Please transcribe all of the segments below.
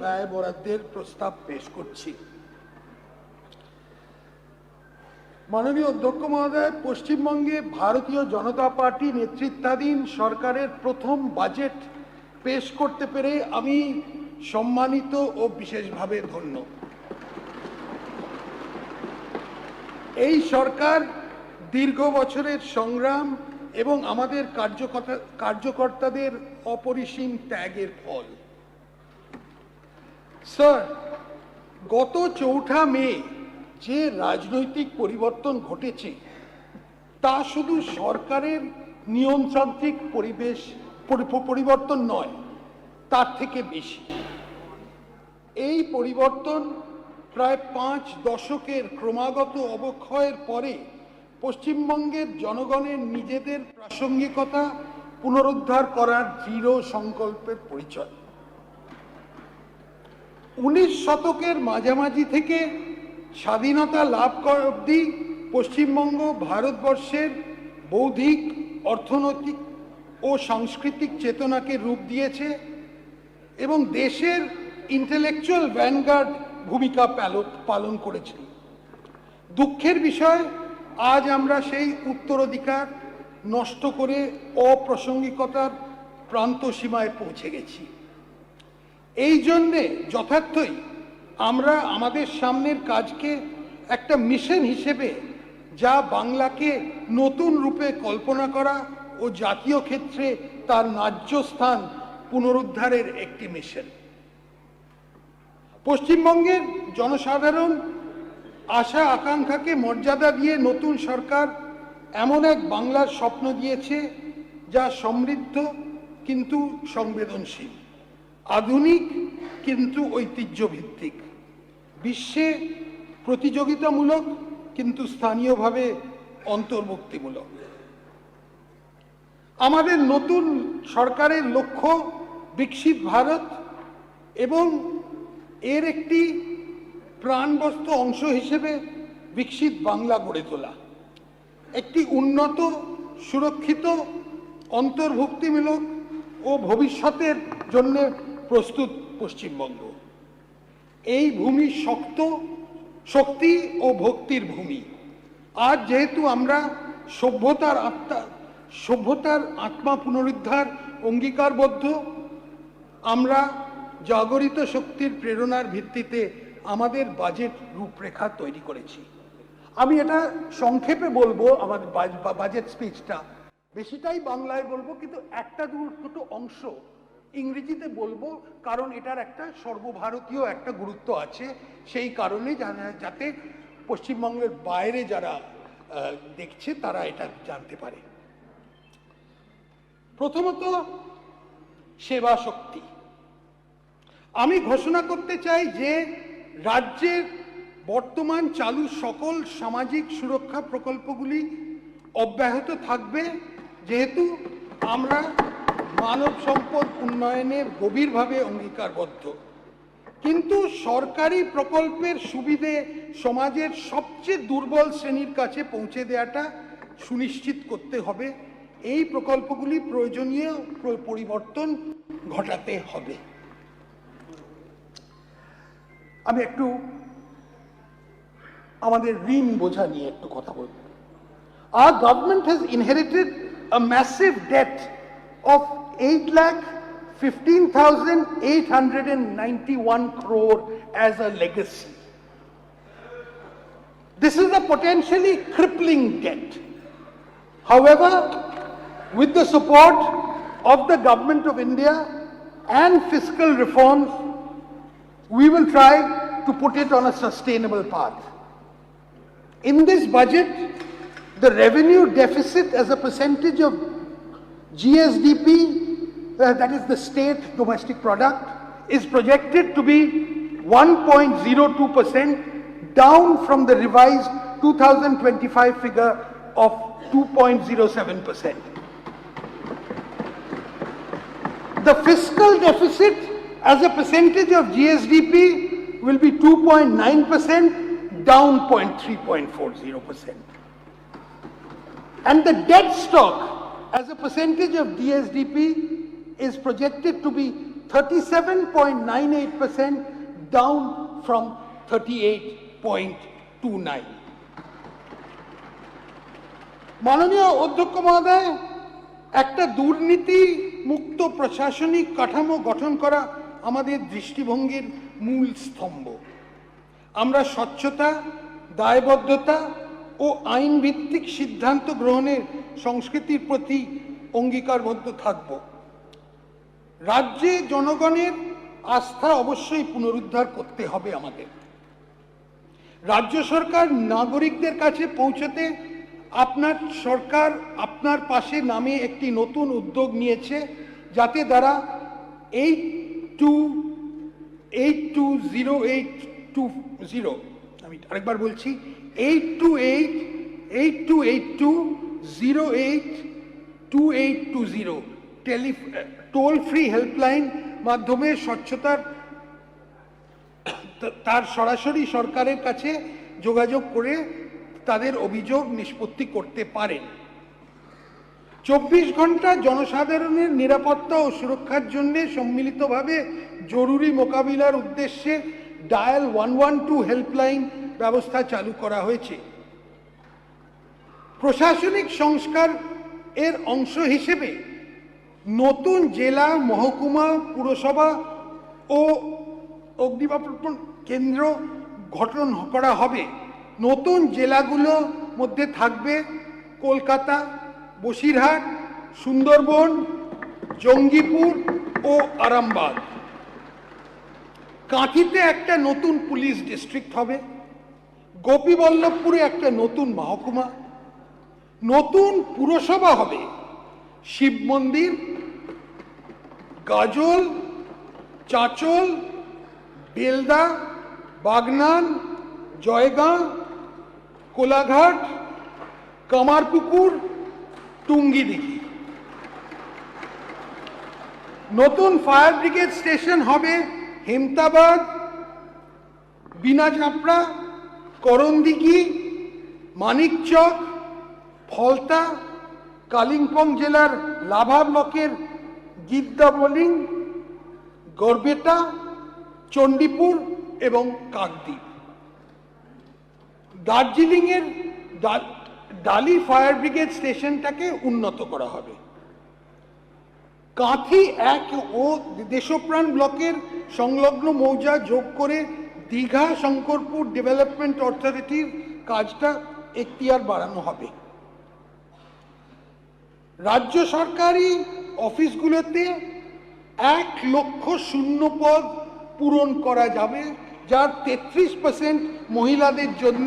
ব্যয় বরাদ্দের প্রস্তাব পেশ করছি। মাননীয় অধ্যক্ষ মহোদয়, পশ্চিমবঙ্গে ভারতীয় জনতা পার্টি নেতৃত্বাধীন সরকারের প্রথম বাজেট পেশ করতে পেরে আমি সম্মানিত ও বিশেষভাবে ধন্য। এই সরকার দীর্ঘ বছরের সংগ্রাম এবং আমাদের কার্যকর্তাদের অপরিসীম ত্যাগের ফল। স্যার, গত 4 মে যে রাজনৈতিক পরিবর্তন ঘটেছে তা শুধু সরকারের নিয়মতান্ত্রিক পরিবর্তন নয়, তার থেকে বেশি। এই পরিবর্তন প্রায় 5 দশকের ক্রমাগত অবক্ষয়ের পরে পশ্চিমবঙ্গের জনগণের নিজেদের প্রাসঙ্গিকতা পুনরুদ্ধার করার দৃঢ় সংকল্পের পরিচয়। 19 শতকের মাঝামাঝি থেকে স্বাধীনতা লাভ করা অবধি পশ্চিমবঙ্গ ভারতবর্ষের বৌদ্ধিক, অর্থনৈতিক ও সাংস্কৃতিক চেতনাকে রূপ দিয়েছে এবং দেশের ইন্টেলেকচুয়াল ভ্যানগার্ড ভূমিকা পালন করেছে। দুঃখের বিষয়, আজ আমরা সেই উত্তরাধিকার নষ্ট করে অপ্রাসঙ্গিকতার প্রান্ত সীমায় পৌঁছে গেছি। এই জন্যে যথার্থই আমরা আমাদের সামনের কাজকে একটা মিশন হিসেবে, যা বাংলাকে নতুন রূপে কল্পনা করা ও জাতীয় ক্ষেত্রে তার ন্যায্য স্থান পুনরুদ্ধারের একটি মিশন। পশ্চিমবঙ্গের জনসাধারণ আশা আকাঙ্ক্ষাকে মর্যাদা দিয়ে নতুন সরকার এমন এক বাংলার স্বপ্ন দিয়েছে যা সমৃদ্ধ কিন্তু সংবেদনশীল, আধুনিক কিন্তু ঐতিহ্যভিত্তিক, বিশ্বে প্রতিযোগিতামূলক কিন্তু স্থানীয়ভাবে অন্তর্ভুক্তিমূলক। আমাদের নতুন সরকারের লক্ষ্য বিকশিত ভারত এবং এর একটি প্রাণবন্ত অংশ হিসেবে বিকশিত বাংলা গড়ে তোলা, একটি উন্নত, সুরক্ষিত, অন্তর্ভুক্তিমূলক ও ভবিষ্যতের জন্য প্রস্তুত পশ্চিমবঙ্গ। এই ভূমি শক্তি ও ভক্তির ভূমি। আজ যেহেতু আমরা সভ্যতার আত্মা পুনরুদ্ধার অঙ্গীকারবদ্ধ, আমরা জাগরিত শক্তির প্রেরণার ভিত্তিতে আমাদের বাজেট রূপরেখা তৈরি করেছি। আমি এটা সংক্ষেপে বলবো, আমাদের বাজেট স্পিচটা বেশিটাই বাংলায় বলবো, কিন্তু একটা দুটো অংশ ইংরেজিতে বলবো, কারণ এটার একটা সর্বভারতীয় একটা গুরুত্ব আছে। সেই কারণে যাতে পশ্চিমবঙ্গের বাইরে যারা দেখছে তারা এটা জানতে পারে। প্রথমত, সেবা শক্তি। আমি ঘোষণা করতে চাই যে রাজ্যের বর্তমান চালু সকল সামাজিক সুরক্ষা প্রকল্পগুলি অব্যাহত থাকবে, যেহেতু আমরা মানব সম্পদ উন্নয়নে গভীরভাবে অঙ্গীকারবদ্ধ। কিন্তু সরকারি প্রকল্পের সুবিধে সমাজের সবচেয়ে দুর্বল শ্রেণীর কাছে পৌঁছে দেওয়াটা সুনিশ্চিত করতে হবে। এই প্রকল্পগুলি প্রয়োজনীয় পরিবর্তন ঘটাতে হবে। আমি একটু আমাদের ঋণ বোঝা নিয়ে একটু কথা বলব। Our government has inherited a massive debt of 8,15,891 crore as a legacy. This is a potentially crippling debt. However, with the support of the Government of India and fiscal reforms, we will try to put it on a sustainable path. In this budget, the revenue deficit as a percentage of GSDP, that is the state domestic product, is projected to be 1.02%, down from the revised 2025 figure of 2.07%. The fiscal deficit as a percentage of GSDP will be 2.9%, down 3.40%. And the debt stock as a percentage of DSDP is projected to be 37.98%, down from 38.29. মাননীয় অধ্যক্ষ মহোদয়, একটা দুর্নীতি মুক্ত প্রশাসনিক কাঠামো গঠন করা আমাদের দৃষ্টিভঙ্গির মূল স্তম্ভ। আমরা স্বচ্ছতা, দায়বদ্ধতা ও আইনভিত্তিক সিদ্ধান্ত গ্রহণের সংস্কৃতির প্রতি অঙ্গীকারবদ্ধ থাকব। রাজ্যে জনগণের আস্থা অবশ্যই পুনরুদ্ধার করতে হবে আমাদের। রাজ্য সরকার নাগরিকদের কাছে পৌঁছতে আপনার সরকার আপনার পাশে নামে একটি নতুন উদ্যোগ নিয়েছে, যাতে দ্বারা 820820, আমি আরেকবার বলছি, 822820 টোল ফ্রি হেল্পলাইন মাধ্যমে স্বচ্ছতার তার সরাসরি সরকারের কাছে যোগাযোগ করে তাদের অভিযোগ নিষ্পত্তি করতে পারেন। 24 ঘন্টা জনসাধারণের নিরাপত্তা ও সুরক্ষার জন্য সম্মিলিতভাবে জরুরি মোকাবিলার উদ্দেশ্যে ডায়াল 112 হেল্পলাইন ব্যবস্থা চালু করা হয়েছে। প্রশাসনিক সংস্কার এর অংশ হিসেবে নতুন জেলা, মহকুমা, পুরসভা ও অগ্নিনির্বাপন কেন্দ্র গঠন করা হবে। নতুন জেলাগুলোর মধ্যে থাকবে কলকাতা, বসিরহাট, সুন্দরবন, জঙ্গিপুর ও আরামবাগ। কাঁথিতে একটা নতুন পুলিশ ডিস্ট্রিক্ট হবে। গোপীবল্লভপুরে একটা নতুন মহকুমা, নতুন পুরসভা হবে। শিব মন্দির, গাজল, চাঁচল, বেলদা, বাগনান, জয়গাঁ, কোলাঘাট, কামারপুকুর, টুঙ্গিদিঘি। নতুন ফায়ার ব্রিগেড স্টেশন হবে হেমতাবাদ, বিনাচাপড়া, করণদিঘি, মানিকচক, ফলতা, কালিম্পং জেলার লাভা ব্লকের গিদ্দাবলিং, গড়বেতা, চণ্ডীপুর এবং কাকদ্বীপ। দার্জিলিংয়ের ডালি ফায়ার ব্রিগেড স্টেশনটাকে উন্নত করা হবে। কাঁথি 1 ও দেশপ্রাণ ব্লকের সংলগ্ন মৌজা যোগ করে দীঘা শঙ্করপুর ডেভেলপমেন্ট অথরিটির কাজটা এখতিয়ার বাড়ানো হবে। রাজ্য সরকারি অফিসগুলোতে 1 লক্ষ শূন্য পদ পূরণ করা যাবে, যার 33% মহিলাদের জন্য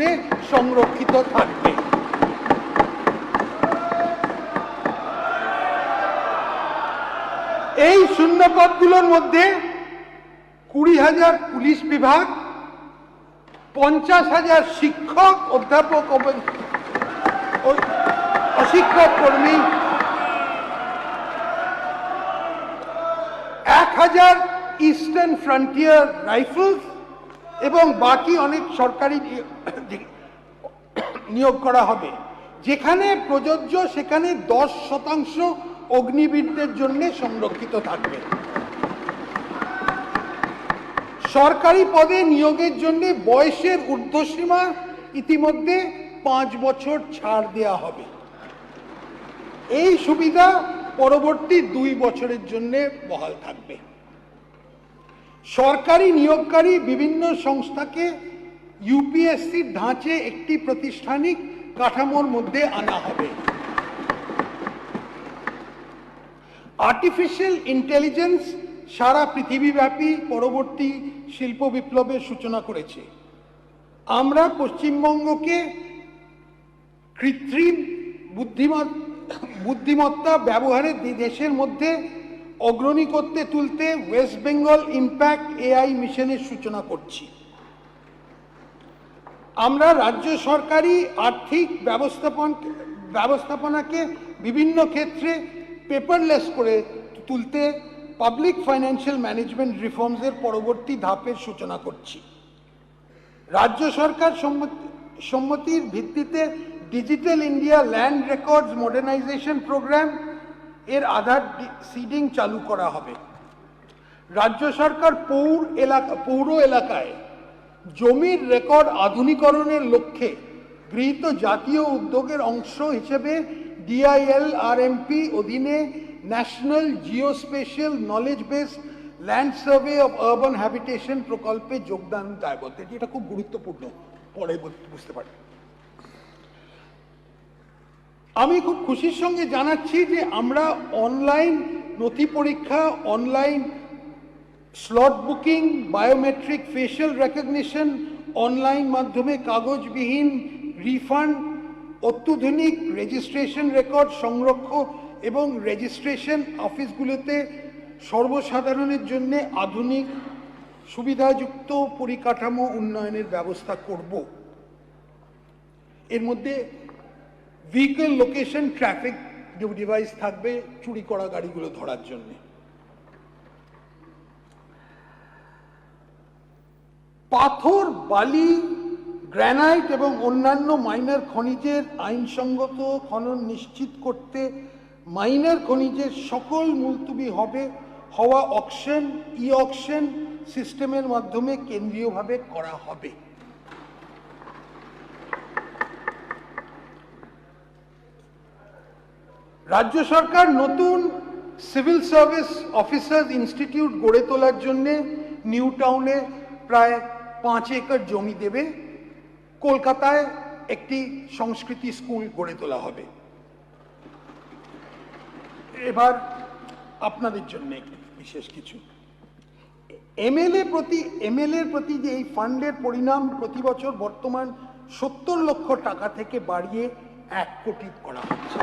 সংরক্ষিত থাকবে। এই শূন্য পদগুলোর মধ্যে 20,000 পুলিশ বিভাগ, 50,000 শিক্ষক, অধ্যাপক ও অশিক্ষক কর্মী, 1,000 ইস্টার্ন ফ্রন্টিয়ার রাইফেলস এবং বাকি অনেক সরকারি নিয়োগ করা হবে। যেখানে প্রযোজ্য সেখানে 10% অগ্নিবীরদের জন্য সংরক্ষিত থাকবে। সরকারি পদে নিয়োগের জন্য বয়সের ঊর্ধ্বসীমা ইতিমধ্যে 5 বছর ছাড় দেওয়া হবে। এই সুবিধা পরবর্তী 2 বছরের জন্য বহাল থাকবে। সরকারি নিয়োগকারী বিভিন্ন সংস্থাকে ইউপিএসসির ধাঁচে একটি প্রাতিষ্ঠানিক কাঠামোর মধ্যে আনা হবে। আর্টিফিশিয়াল ইন্টেলিজেন্স সারা পৃথিবীব্যাপী পরবর্তী শিল্প বিপ্লবের সূচনা করেছে। আমরা পশ্চিমবঙ্গকে কৃত্রিম বুদ্ধিমত্তা ব্যবহারে দেশের মধ্যে অগ্রণী করতে তুলতে ওয়েস্ট বেঙ্গল ইম্প্যাক্ট এআই মিশনের সূচনা করছি। আমরা রাজ্য সরকারি আর্থিক ব্যবস্থাপনাকে বিভিন্ন ক্ষেত্রে পেপারলেস করে তুলতে পাবলিক ফাইন্যান্সিয়াল ম্যানেজমেন্ট রিফর্মসের পরবর্তী ধাপের সূচনা করছি। রাজ্য সরকার সম্মতির ভিত্তিতে digital India land records modernisation programme এর আধার সিডিং চালু করা হবে। রাজ্য সরকার পৌর এলাকায় জমির রেকর্ড আধুনিকরণের লক্ষ্যে গৃহীত জাতীয় উদ্যোগের অংশ হিসেবে DILRMP অধীনে national geospatial knowledge base land survey of urban habitation প্রকল্পে যোগদান দায়বদ্ধ। এটা খুব গুরুত্বপূর্ণ, পরে বুঝতে পারি। আমি খুব খুশির সঙ্গে জানাচ্ছি যে আমরা অনলাইন নথি পরীক্ষা, online slot booking, biometric facial recognition, online মাধ্যমে কাগজবিহীন রিফান্ড, অত্যাধুনিক রেজিস্ট্রেশন রেকর্ড সংরক্ষণ এবং রেজিস্ট্রেশন অফিসগুলোতে সর্বসাধারণের জন্য আধুনিক সুবিধাযুক্ত পরিকাঠামো উন্নয়নের ব্যবস্থা করব। এর মধ্যে ভেহিকল লোকেশন ট্রাফিক ডিভাইস থাকবে চুরি করা গাড়িগুলো ধরার জন্য। পাথর, বালি, গ্রানাইট এবং অন্যান্য মাইনার খনিজের আইনসঙ্গত খনন নিশ্চিত করতে মাইনার খনিজের সকল মুলতবি হওয়া অকশন, অকশন সিস্টেমের মাধ্যমে কেন্দ্রীয়ভাবে করা হবে। রাজ্য সরকার নতুন সিভিল সার্ভিস অফিসার্স ইনস্টিটিউট গড়ে তোলার জন্য নিউ টাউনে প্রায় 5 একর জমি দেবে। কলকাতায় একটি সংস্কৃতি স্কুল গড়ে তোলা হবে। এবার আপনাদের জন্য বিশেষ কিছু এমএলএ প্রতি যে এই ফান্ডের পরিমাণ প্রতি বছর বর্তমান 70 লক্ষ টাকা থেকে বাড়িয়ে 1 কোটি করা হচ্ছে।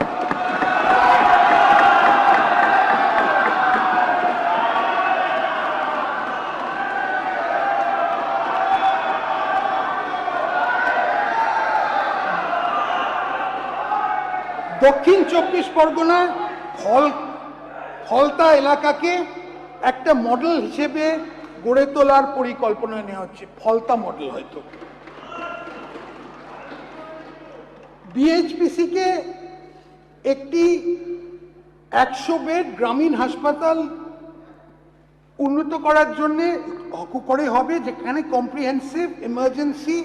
দক্ষিণ 24 পরগনায় ফলতা এলাকাকে একটা মডেল হিসেবে গড়ে তোলার পরিকল্পনা নেওয়া হচ্ছে। ফলতা মডেল হয়তো বিএইচপিসি কে একটি 100 বেড গ্রামীণ হাসপাতাল উন্নত করার জন্য করে হবে, যেখানে কম্প্রিহেন্সিভ ইমার্জেন্সি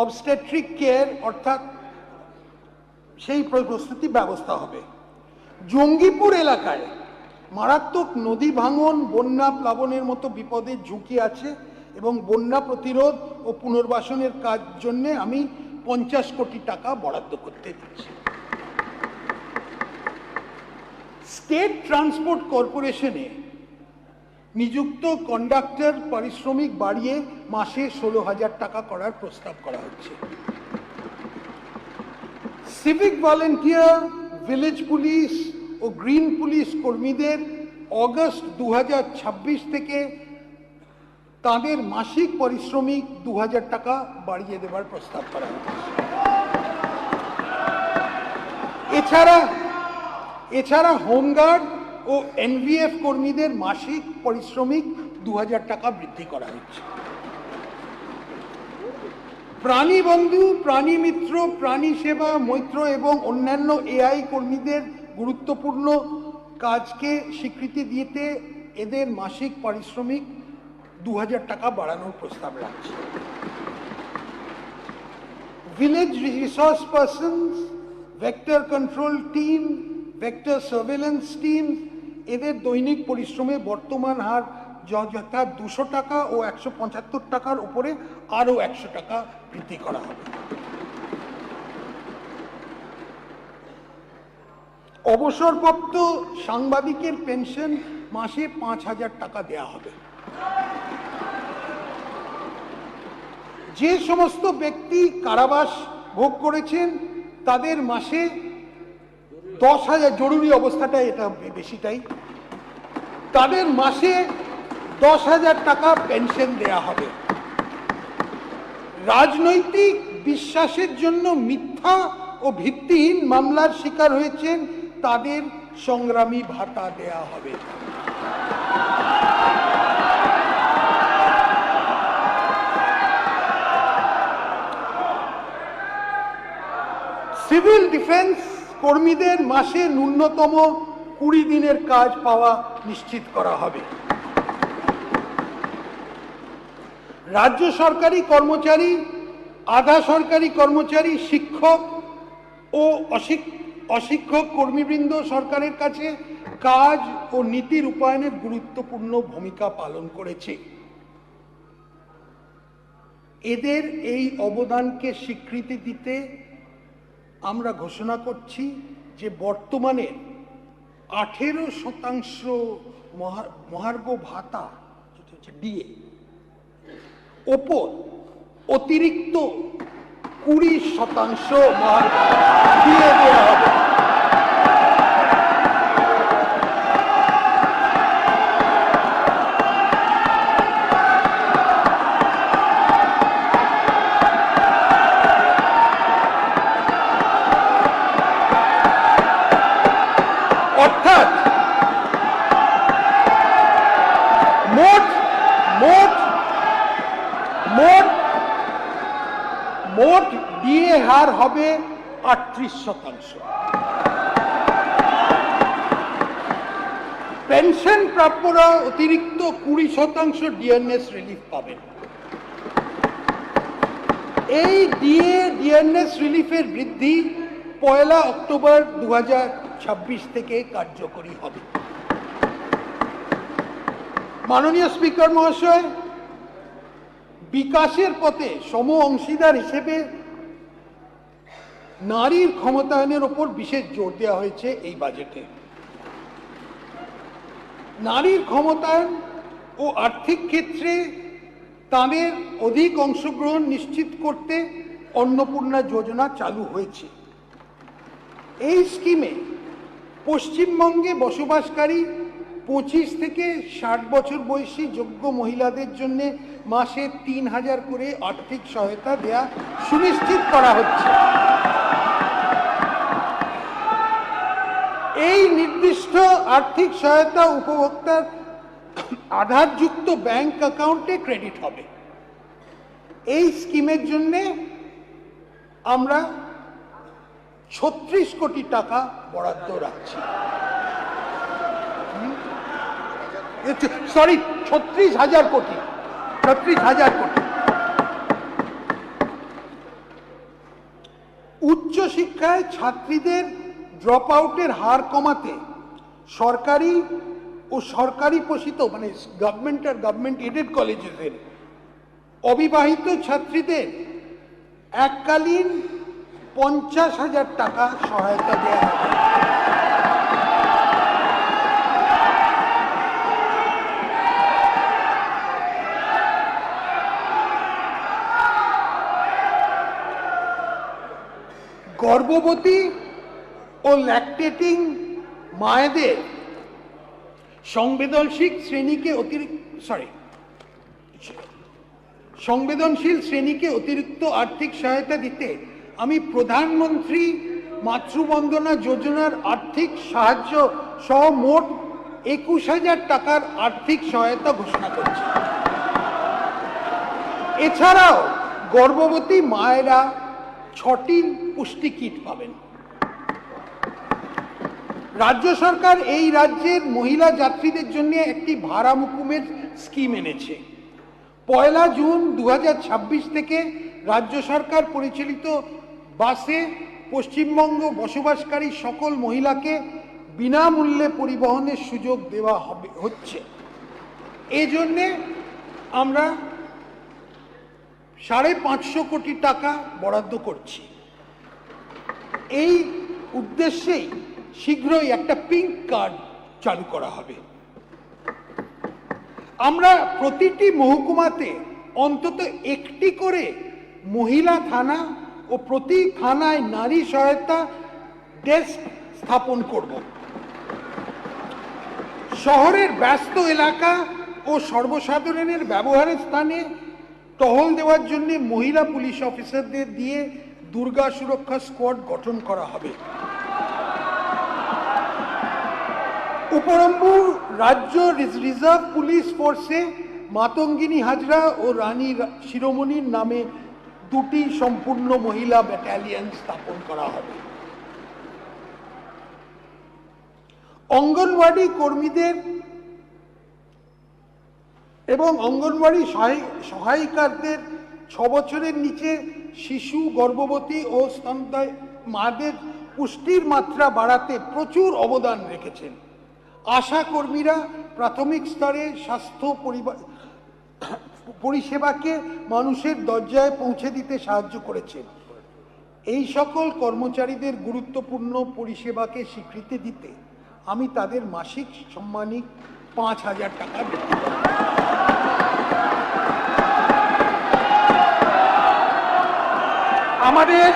অবস্টেট্রিক কেয়ার অর্থাৎ সেই প্রস্তুতি ব্যবস্থা হবে। জঙ্গিপুর এলাকায় মারাত্মক নদী ভাঙন, বন্যা প্লাবনের মতো বিপদের ঝুঁকি আছে এবং বন্যা প্রতিরোধ ও পুনর্বাসনের কাজ জন্য আমি 50 কোটি টাকা বরাদ্দ করতে দিচ্ছি। স্টেট ট্রান্সপোর্ট কর্পোরেশনে নিযুক্ত কন্ডাক্টর পারিশ্রমিক বাড়িয়ে মাসে 16,000 টাকা করার প্রস্তাব করা হচ্ছে। সিভিক ভলেন্টিয়ার, ভিলেজ পুলিশ ও গ্রিন পুলিশ কর্মীদের অগস্ট 2026 থেকে তাদের মাসিক পারিশ্রমিক 2,000 টাকা বাড়িয়ে দেওয়ার প্রস্তাব করা হচ্ছে। এছাড়া হোমগার্ড ও এনভিএফ কর্মীদের মাসিক পারিশ্রমিক 2,000 টাকা বৃদ্ধি করা হচ্ছে। প্রাণী বন্ধু, প্রাণী মিত্র, প্রাণী সেবা, মৈত্র এবং অন্যান্য এআই কর্মীদের গুরুত্বপূর্ণ কাজকে স্বীকৃতি দিতে এদের মাসিক পারিশ্রমিক 2,000 টাকা বাড়ানোর প্রস্তাব রাখছে। Village resource persons, vector control team, vector surveillance team এদের দৈনিক পরিশ্রমে বর্তমান হার যথা 200 টাকা ও 175 টাকার উপরে আরও 100 টাকা বৃদ্ধি করা হবে। অবসরপ্রাপ্ত সাংবাদিকের পেনশন মাসে 5,000 টাকা দেওয়া হবে। যে সমস্ত ব্যক্তি কারাবাস ভোগ করেছেন তাদের মাসে 10,000, জরুরি অবস্থাটা এটা বেশিটাই, তাদের মাসে 10,000 টাকা পেনশন দেয়া হবে। রাজনৈতিক বিশ্বাসের জন্য মিথ্যা ও ভিত্তিহীন মামলার শিকার হয়েছেন তাদের সংগ্রামী ভাতা দেয়া হবে। সিভিল ডিফেন্স কর্মীদের মাসে ন্যূনতম 20 দিনের কাজ পাওয়া নিশ্চিত করা হবে। রাজ্য সরকারি কর্মচারী, আধা সরকারি কর্মচারী, শিক্ষক ও অশিক্ষক কর্মীবৃন্দ সরকারের কাছে কাজ ও নীতি রূপায়ণের গুরুত্বপূর্ণ ভূমিকা পালন করেছে। এদের এই অবদানকে স্বীকৃতি দিতে আমরা ঘোষণা করছি যে বর্তমানে 18% মহার্ঘ ভাতা ডিএ ওপর অতিরিক্ত 20% মহার্ঘ দিয়ে দেওয়া হবে। অর্থাৎ মোট ডিএ হার হবে 38%। পেনশন প্রাপ্যরা অতিরিক্ত 20% ডিএনএস রিলিফ পাবেন। এই ডিএনএস রিলিফের বৃদ্ধি 1 অক্টোবর 2026 থেকে কার্যকরী হবে। মাননীয় স্পিকার মহাশয়, বিকাশের পথে সম অংশীদার হিসেবে নারীর ক্ষমতায়নের উপর বিশেষ জোর দেওয়া হয়েছে এই বাজেটে। নারীর ক্ষমতায়ন ও আর্থিক ক্ষেত্রে তাদের অধিক অংশগ্রহণ নিশ্চিত করতে অন্নপূর্ণা যোজনা চালু হয়েছে। এই স্কিমে পশ্চিমবঙ্গে বসবাসকারী 25 থেকে 60 বছর বয়সী যোগ্য মহিলাদের জন্য মাসে 3000 করে আর্থিক সহায়তা দেয়া সুনিশ্চিত করা হচ্ছে। এই নির্দিষ্ট আর্থিক সহায়তা উপভোক্তার আধারযুক্ত ব্যাংক অ্যাকাউন্টে ক্রেডিট হবে। এই স্কিমের জন্য আমরা 36 কোটি টাকা বরাদ্দ রাখছি। 36,000 কোটি। উচ্চশিক্ষায় ছাত্রীদের ড্রপ আউটের হার কমাতে সরকারি ও সরকারি পোষিত মানে গভর্নমেন্ট আর গভর্নমেন্ট এডেড কলেজের অবিবাহিত ছাত্রীদের এককালীন 50,000 টাকা সহায়তা দেওয়া হবে। গর্ভবতী ও ল্যাকটেটিং মায়েদের সংবেদনশীল শ্রেণীকে অতিরিক্ত আর্থিক সহায়তা দিতে আমি প্রধানমন্ত্রী মাতৃবন্দনা যোজনার আর্থিক সাহায্য সহ মোট 21,000 টাকার আর্থিক সহায়তা ঘোষণা করছি। এছাড়াও গর্ভবতী মায়েরা 6টি পুষ্টি কিট পাবেন। রাজ্য সরকার এই রাজ্যের মহিলা যাত্রীদের জন্য একটি ভাড়া মকুমের স্কিম এনেছে। 1 জুন 2026 থেকে রাজ্য সরকার পরিচালিত বাসে পশ্চিমবঙ্গ বসবাসকারী সকল মহিলাকে বিনামূল্যে পরিবহনের সুযোগ দেওয়া হচ্ছে। এই জন্যে আমরা 550 কোটি টাকা বরাদ্দ করছি। এই উদ্দেশ্যেই শীঘ্রই একটা পিঙ্ক কার্ড চালু করা হবে। আমরা প্রতিটি মহকুমাতে অন্তত একটি করে মহিলা থানা ও প্রতি থানায় নারী সহায়তা ডেস্ক স্থাপন করব। শহরের ব্যস্ত এলাকা ও সর্বসাধারণের ব্যবহারের স্থানে টহল দেওয়ার জন্য মহিলা পুলিশ অফিসারদের দিয়ে দুর্গা সুরক্ষা স্কোয়াড গঠন করা হবে। উপরন্তু রাজ্য রিজার্ভ পুলিশ ফোর্সে মাতঙ্গিনী হাজরা ও রানী শিরোমণির নামে 2টি সম্পূর্ণ মহিলা ব্যাটালিয়ন স্থাপন করা হবে। অঙ্গনওয়াড়ি কর্মীদের এবং অঙ্গনওয়াড়ি সহায়িকাদের 6 বছরের নিচে শিশু, গর্ভবতী ও স্তন্যদায়ী মাদের পুষ্টির মাত্রা বাড়াতে প্রচুর অবদান রেখেছেন। আশা কর্মীরা প্রাথমিক স্তরে স্বাস্থ্য পরিষেবাকে মানুষের দরজায় পৌঁছে দিতে সাহায্য করেছেন। এই সকল কর্মচারীদের গুরুত্বপূর্ণ পরিষেবাকে স্বীকৃতি দিতে আমি তাদের মাসিক সম্মানিক 5,000 টাকা বৃদ্ধি করব। আমাদের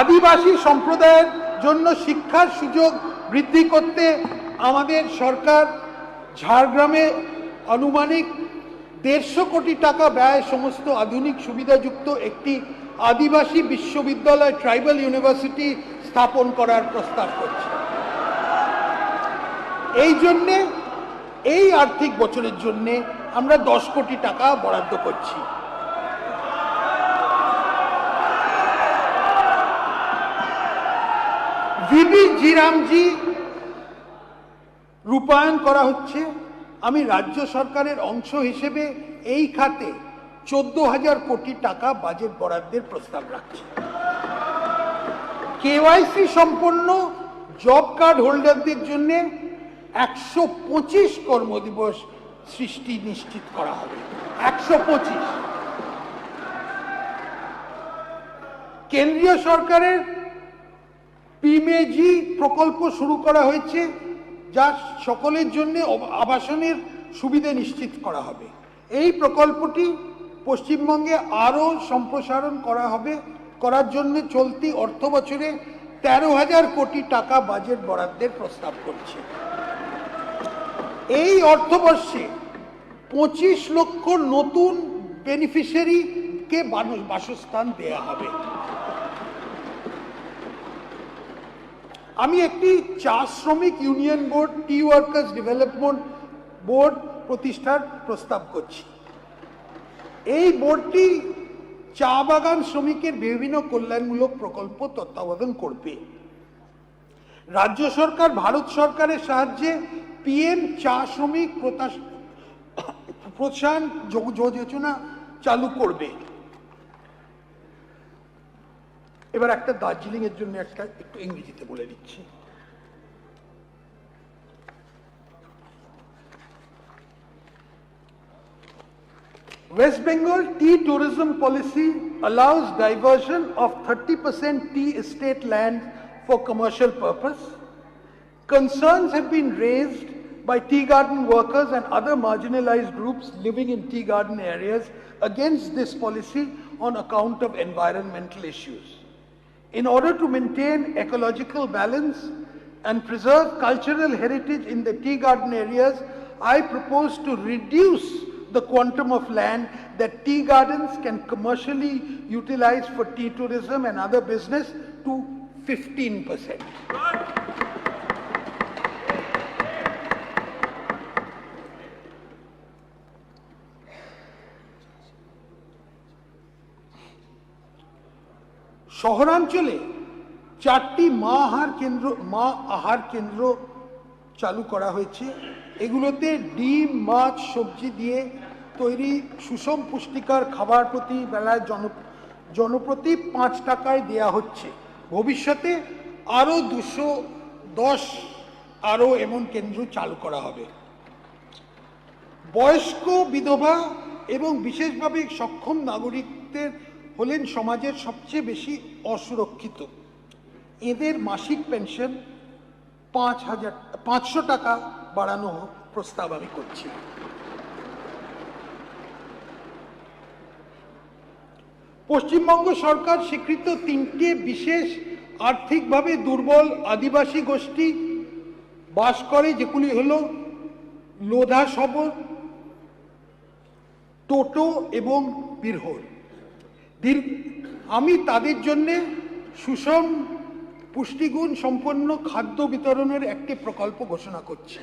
আদিবাসী সম্প্রদায়ের জন্য শিক্ষার সুযোগ বৃদ্ধি করতে আমাদের সরকার ঝাড়গ্রামে আনুমানিক 150 কোটি টাকা ব্যয় সমস্ত আধুনিক সুবিধাযুক্ত একটি আদিবাসী বিশ্ববিদ্যালয়, ট্রাইবাল ইউনিভার্সিটি স্থাপন করার প্রস্তাব করছে। এই জন্যে এই আর্থিক বছরের জন্য আমরা 10 কোটি টাকা বরাদ্দ করছি। ভিবি জিরামজি রূপায়ণ করা হচ্ছে। আমি রাজ্য সরকারের অংশ হিসেবে এই খাতে 14,000 কোটি টাকা বাজেট বরাদ্দের প্রস্তাব রাখছি। কেওয়াইসি সম্পন্ন জব কার্ড হোল্ডারদের জন্য 125 কর্মদিবস সৃষ্টি নিশ্চিত করা হবে। 125। কেন্দ্রীয় সরকারের পিএমএজি প্রকল্প শুরু করা হয়েছে, যা সকলের জন্য আবাসনের সুবিধা নিশ্চিত করা হবে। এই প্রকল্পটি পশ্চিমবঙ্গে আরও সম্প্রসারণ করার জন্য চলতি অর্থ বছরে 13,000 কোটি টাকা বাজেট বরাদ্দের প্রস্তাব করছে। এই অর্থবর্ষে 25 লক্ষ নতুন বেনিফিশিয়ারিকে বাসস্থান দেয়া হবে। আমি একটি চা শ্রমিক ইউনিয়ন বোর্ড, টি ওয়ার্কার্স ডেভেলপমেন্ট বোর্ড প্রতিষ্ঠার প্রস্তাব করছি। এই বোর্ডটি চা বাগান শ্রমিকের বিভিন্ন কল্যাণমূলক প্রকল্প তত্ত্বাবধান করবে। রাজ্য সরকার ভারত সরকারের সাহায্যে পিএম চা শ্রমিক প্রোৎসাহন যোজনা চালু করবে। এবার একটা দার্জিলিং এর জন্য একটু ইংরেজিতে বলে দিচ্ছি। West Bengal tea tourism policy allows diversion of 30% tea estate land for commercial purpose. Concerns have been raised by tea garden workers and other marginalized groups living in tea garden areas against this policy on account of environmental issues. In order to maintain ecological balance and preserve cultural heritage in the tea garden areas, I propose to reduce the quantum of land that tea gardens can commercially utilize for tea tourism and other business to 15%. শহরাঞ্চলে 4টি মা আহার কেন্দ্র চালু করা হয়েছে। এগুলোতে ডিম, মাছ, সবজি দিয়ে তৈরি সুষম পুষ্টিকর খাবার প্রতি বেলায় জনপ্রতি 5 টাকায় দেয়া হচ্ছে। ভবিষ্যতে আরও 210 এমন কেন্দ্র চালু করা হবে। বয়স্ক, বিধবা এবং বিশেষভাবে সক্ষম নাগরিকদের হলেন সমাজের সবচেয়ে বেশি অসুরক্ষিত। এদের মাসিক পেনশন 500 টাকা বাড়ানো প্রস্তাব আমি করছি। পশ্চিমবঙ্গ সরকার স্বীকৃত 3টে বিশেষ আর্থিকভাবে দুর্বল আদিবাসী গোষ্ঠী বাস করে, যেগুলি হলো লোধা সবর, টোটো এবং বিরহর। আমি তাদের জন্য সুষম পুষ্টিগুণ সম্পন্ন খাদ্য বিতরণের একটি প্রকল্প ঘোষণা করছি।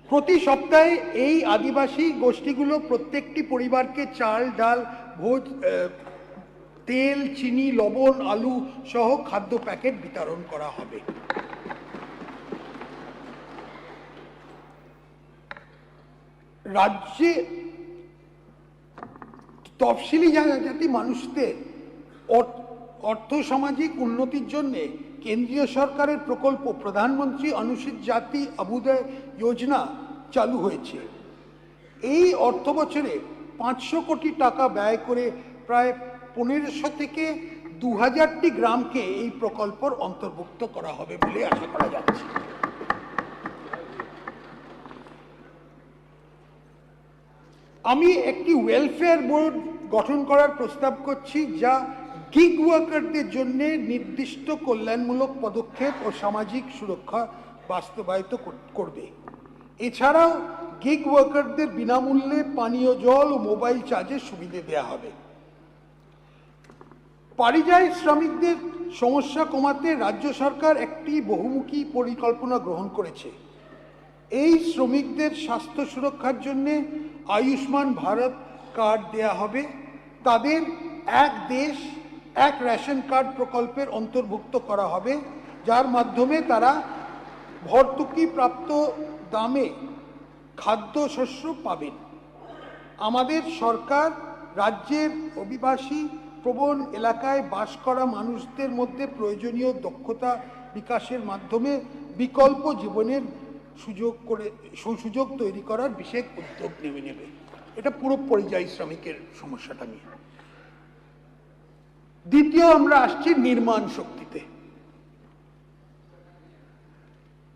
প্রতি সপ্তাহে এই আদিবাসী গোষ্ঠীগুলো প্রত্যেকটি পরিবারকে চাল, ডাল, ভোজ, তেল, চিনি, লবণ, আলু সহ খাদ্য প্যাকেট বিতরণ করা হবে। রাজ্যে তফসিলি জাতি মানুষদের অর্থ সামাজিক উন্নতির জন্য কেন্দ্রীয় সরকারের প্রকল্প প্রধানমন্ত্রী অনুসূচিত জাতি অভ্যুদয় যোজনা চালু হয়েছে। এই অর্থ বছরে 500 কোটি টাকা ব্যয় করে প্রায় 1500 থেকে 2000টি গ্রামকে এই প্রকল্পের অন্তর্ভুক্ত করা হবে বলে আশা করা যাচ্ছে। আমি একটি ওয়েলফেয়ার বোর্ড গঠন করার প্রস্তাব করছি, যা গিগ ওয়ার্কারদের জন্য নির্দিষ্ট কল্যাণমূলক পদক্ষেপ ও সামাজিক সুরক্ষা বাস্তবায়িত করবে। এছাড়াও গিগ ওয়ার্কারদের বিনামূল্যে পানীয় জল ও মোবাইল চার্জের সুবিধে দেওয়া হবে। পরিযায়ী শ্রমিকদের সমস্যা কমাতে রাজ্য সরকার একটি বহুমুখী পরিকল্পনা গ্রহণ করেছে। এই শ্রমিকদের স্বাস্থ্য সুরক্ষার জন্য আয়ুষ্মান ভারত কার্ড দেয়া হবে। তাদের এক দেশ এক রেশন কার্ড প্রকল্পের অন্তর্ভুক্ত করা হবে, যার মাধ্যমে তারা ভর্তুকি প্রাপ্ত দামে খাদ্যশস্য পাবেন। আমাদের সরকার রাজ্যের অভিবাসী প্রবণ এলাকায় বাস করা মানুষদের মধ্যে প্রয়োজনীয় দক্ষতা বিকাশের মাধ্যমে বিকল্প জীবনের সুযোগ তৈরি করার বিশেষ উদ্যোগ নেবে। এটা পুরো পরিযায়ী শ্রমিকের সমস্যাটা নিয়ে। দ্বিতীয়, আমরা আসছি নির্মাণ শক্তিতে।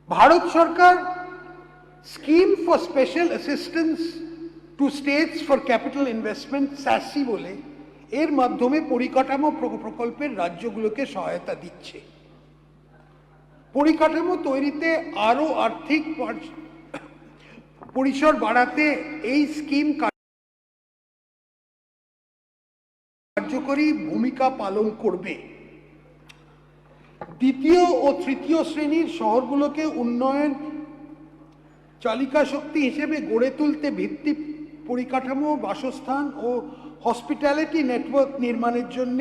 ভারত সরকার scheme for special assistance to states for capital investment SASCI বলে এর মাধ্যমে পরিকাঠামো প্রকল্পের রাজ্যগুলোকে সহায়তা দিচ্ছে। পরিকাঠামো তৈরিতে আরো আর্থিক পরিসর বাড়াতে এই স্কিম কার্যকরী ভূমিকা পালন করবে। দ্বিতীয় ও তৃতীয় শ্রেণীর শহরগুলোকে উন্নয়ন চালিকা শক্তি হিসেবে গড়ে তুলতে ভিত্তি পরিকাঠামো, বাসস্থান ও হসপিটালিটি নেটওয়ার্ক নির্মাণের জন্য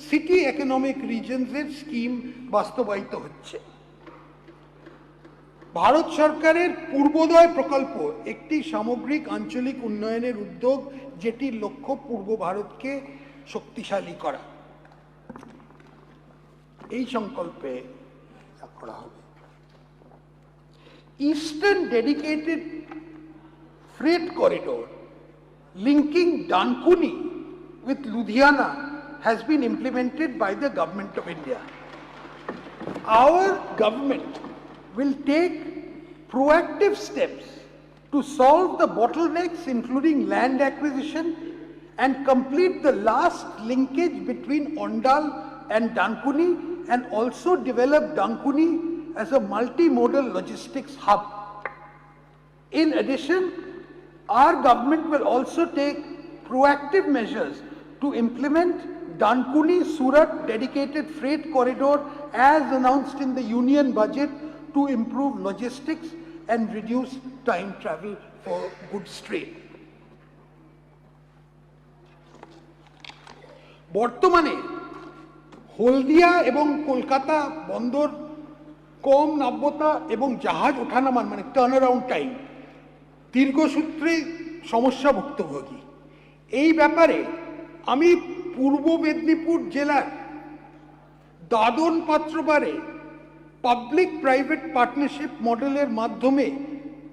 সিটি ইকোনমিক রিজনসের স্কিম বাস্তবায়িত হচ্ছে। ভারত সরকারের পূর্বোদয় প্রকল্প একটি সামগ্রিক আঞ্চলিক উন্নয়নের উদ্যোগ, যেটির লক্ষ্য পূর্ব ভারতকে শক্তিশালী করা। এই সংকল্পে করা হবে। Eastern dedicated freight corridor linking Dankuni with Ludhiana has been implemented by the Government of India. Our government will take proactive steps to solve the bottlenecks, including land acquisition, and complete the last linkage between Ondal and Dankuni, and also develop Dankuni as a multimodal logistics hub. In addition, our government will also take proactive measures to implement Dankuni-Surat dedicated freight corridor as announced in the union budget to improve logistics and reduce time travel for goods trade. বর্তমানে হলদিয়া এবং কলকাতা বন্দর কম নাব্যতা এবং জাহাজ ওঠানামান মানে turn around time দীর্ঘসূত্রে সমস্যা ভুক্তভোগী। এই ব্যাপারে আমি পূর্ব মেদিনীপুর জেলার দাদন পাত্রবারে পাবলিক প্রাইভেট পার্টনারশিপ মডেলের মাধ্যমে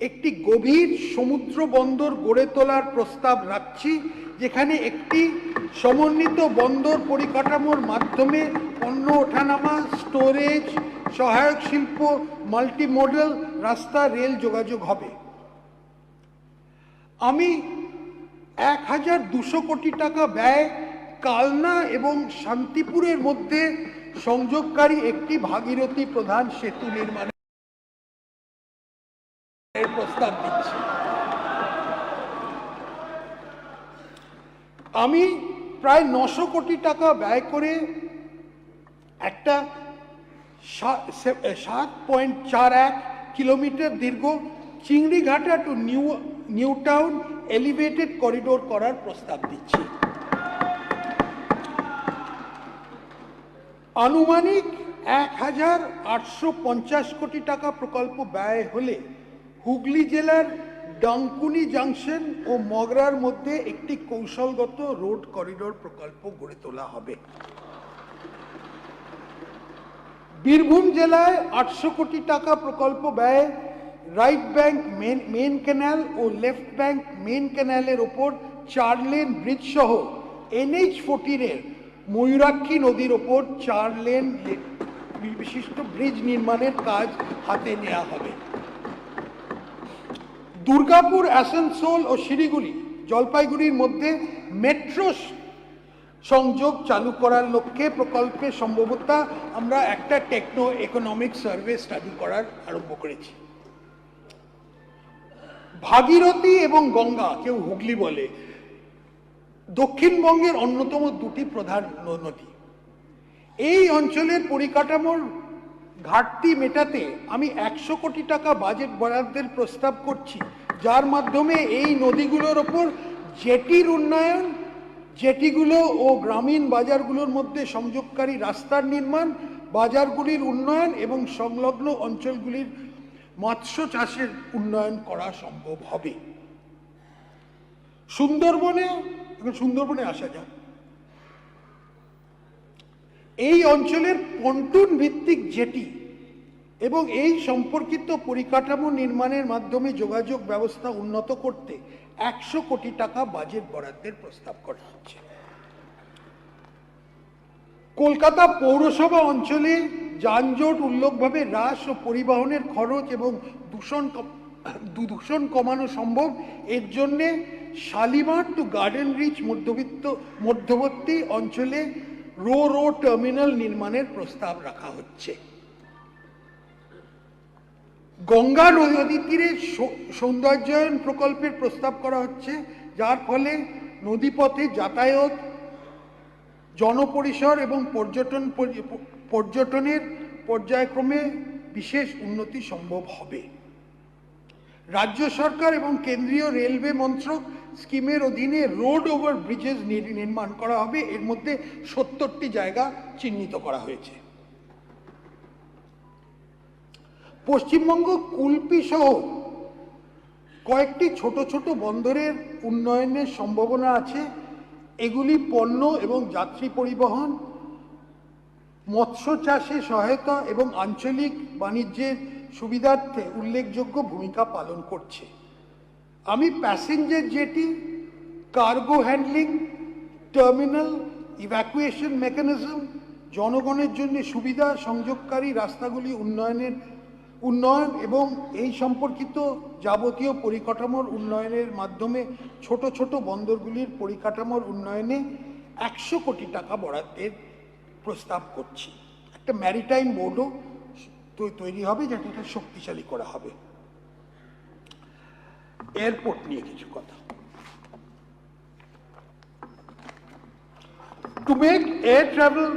একটি গভীর সমুদ্র বন্দর গড়ে তোলার প্রস্তাব রাখছি, যেখানে একটি সমন্বিত বন্দর পরিকাঠামোর মাধ্যমে পণ্য ওঠানামা, স্টোরেজ, সহায়ক শিল্প, মাল্টিমোডাল রাস্তা, রেল যোগাযোগ হবে। আমি 1200 কোটি টাকা ব্যয় কালনা এবং শান্তিপুরের মধ্যে সংযোগকারী একটি ভাগীরথী প্রধান সেতু নির্মাণের প্রস্তাব দিচ্ছি। আমি প্রায় 900 কোটি টাকা ব্যয় করে একটা 7.41 কিলোমিটার দীর্ঘ Chingrighata two new town elevated corridor করার প্রস্তাব দিচ্ছি। আনুমানিক 1,850 কোটি টাকা প্রকল্প ব্যয় হলে হুগলি জেলার ডানকুনি জাংশন ও মগরার মধ্যে একটি কৌশলগত রোড করিডোর প্রকল্প গড়ে তোলা হবে। বীরভূম জেলায় 800 কোটি টাকা প্রকল্প ব্যয়ে রাইট ব্যাংক মেন ক্যানাল ও লেফট ব্যাংক মেন ক্যানালের ওপর 4 লেন ব্রিজ সহ NH14 এর ময়ূরাক্ষী নদীর ওপর 4 লেন বিশিষ্ট ব্রিজ নির্মাণের কাজ হাতে নেওয়া হবে। দুর্গাপুর, আসানসোল ও শিলিগুড়ি, জলপাইগুড়ির মধ্যে মেট্রো সংযোগ চালু করার লক্ষ্যে প্রকল্পে সম্ভবত আমরা একটা টেকনো ইকোনমিক সার্ভে স্টাডি করার আরম্ভ করেছি। ভাগীরথী এবং গঙ্গা, কেউ হুগলি বলে, দক্ষিণবঙ্গের অন্যতম দুটি প্রধান নদী। এই অঞ্চলের পরিকাঠামোর ঘাটতি মেটাতে আমি 100 কোটি টাকা বাজেট বরাদ্দের প্রস্তাব করছি, যার মাধ্যমে এই নদীগুলোর ওপর জেটির উন্নয়ন, জেটিগুলো ও গ্রামীণ বাজারগুলোর মধ্যে সংযোগকারী রাস্তার নির্মাণ, বাজারগুলির উন্নয়ন এবং সংলগ্ন অঞ্চলগুলির মৎস্য চাষের উন্নয়ন করা সম্ভব হবে। সুন্দরবনে আসা যাক। এই অঞ্চলের পন্টুন ভিত্তিক জেটি এবং এই সম্পর্কিত পরিকাঠামো নির্মাণের মাধ্যমে যোগাযোগ ব্যবস্থা উন্নত করতে 100 কোটি টাকা বাজেট বরাদ্দের প্রস্তাব করা হচ্ছে। কলকাতা পৌরসভা অঞ্চলে যানজট উল্লেখভাবে হ্রাস ও পরিবহনের খরচ এবং দূষণ কমানো সম্ভব। এর জন্যে শালিমার টু গার্ডেন রিচ মধ্যবর্তী অঞ্চলে রো টার্মিনাল নির্মাণের প্রস্তাব রাখা হচ্ছে। গঙ্গা নদী তীরে সৌন্দর্যায়ন প্রকল্পের প্রস্তাব করা হচ্ছে, যার ফলে নদীপথে যাতায়াত, জনপরিসর এবং পর্যটনের পর্যায়ক্রমে বিশেষ উন্নতি সম্ভব হবে। রাজ্য সরকার এবং কেন্দ্রীয় রেলওয়ে মন্ত্রক স্কিমের অধীনে রোড ওভার ব্রিজেস নির্মাণ করা হবে। এর মধ্যে 70টি জায়গা চিহ্নিত করা হয়েছে। পশ্চিমবঙ্গ কুলপি সহ কয়েকটি ছোট ছোট বন্দরের উন্নয়নের সম্ভাবনা আছে। এগুলি পণ্য এবং যাত্রী পরিবহন, মৎস্য চাষে সহায়তা এবং আঞ্চলিক বাণিজ্যের সুবিধার্থে উল্লেখযোগ্য ভূমিকা পালন করছে। আমি passenger jetty, cargo handling, terminal, evacuation mechanism, জনগণের জন্য সুবিধা সংযোগকারী রাস্তাগুলি উন্নয়ন এবং এই সম্পর্কিত যাবতীয় পরিকাঠামোর উন্নয়নের মাধ্যমে ছোট ছোট বন্দরগুলির পরিকাঠামোর উন্নয়নে 100 কোটি টাকা বরাদ্দের প্রস্তাব করছি। একটা ম্যারিটাইম বোর্ডও তৈরি হবে, যেটা শক্তিশালী করা হবে। এয়ারপোর্ট নিয়ে কিছু কথা। To make air travel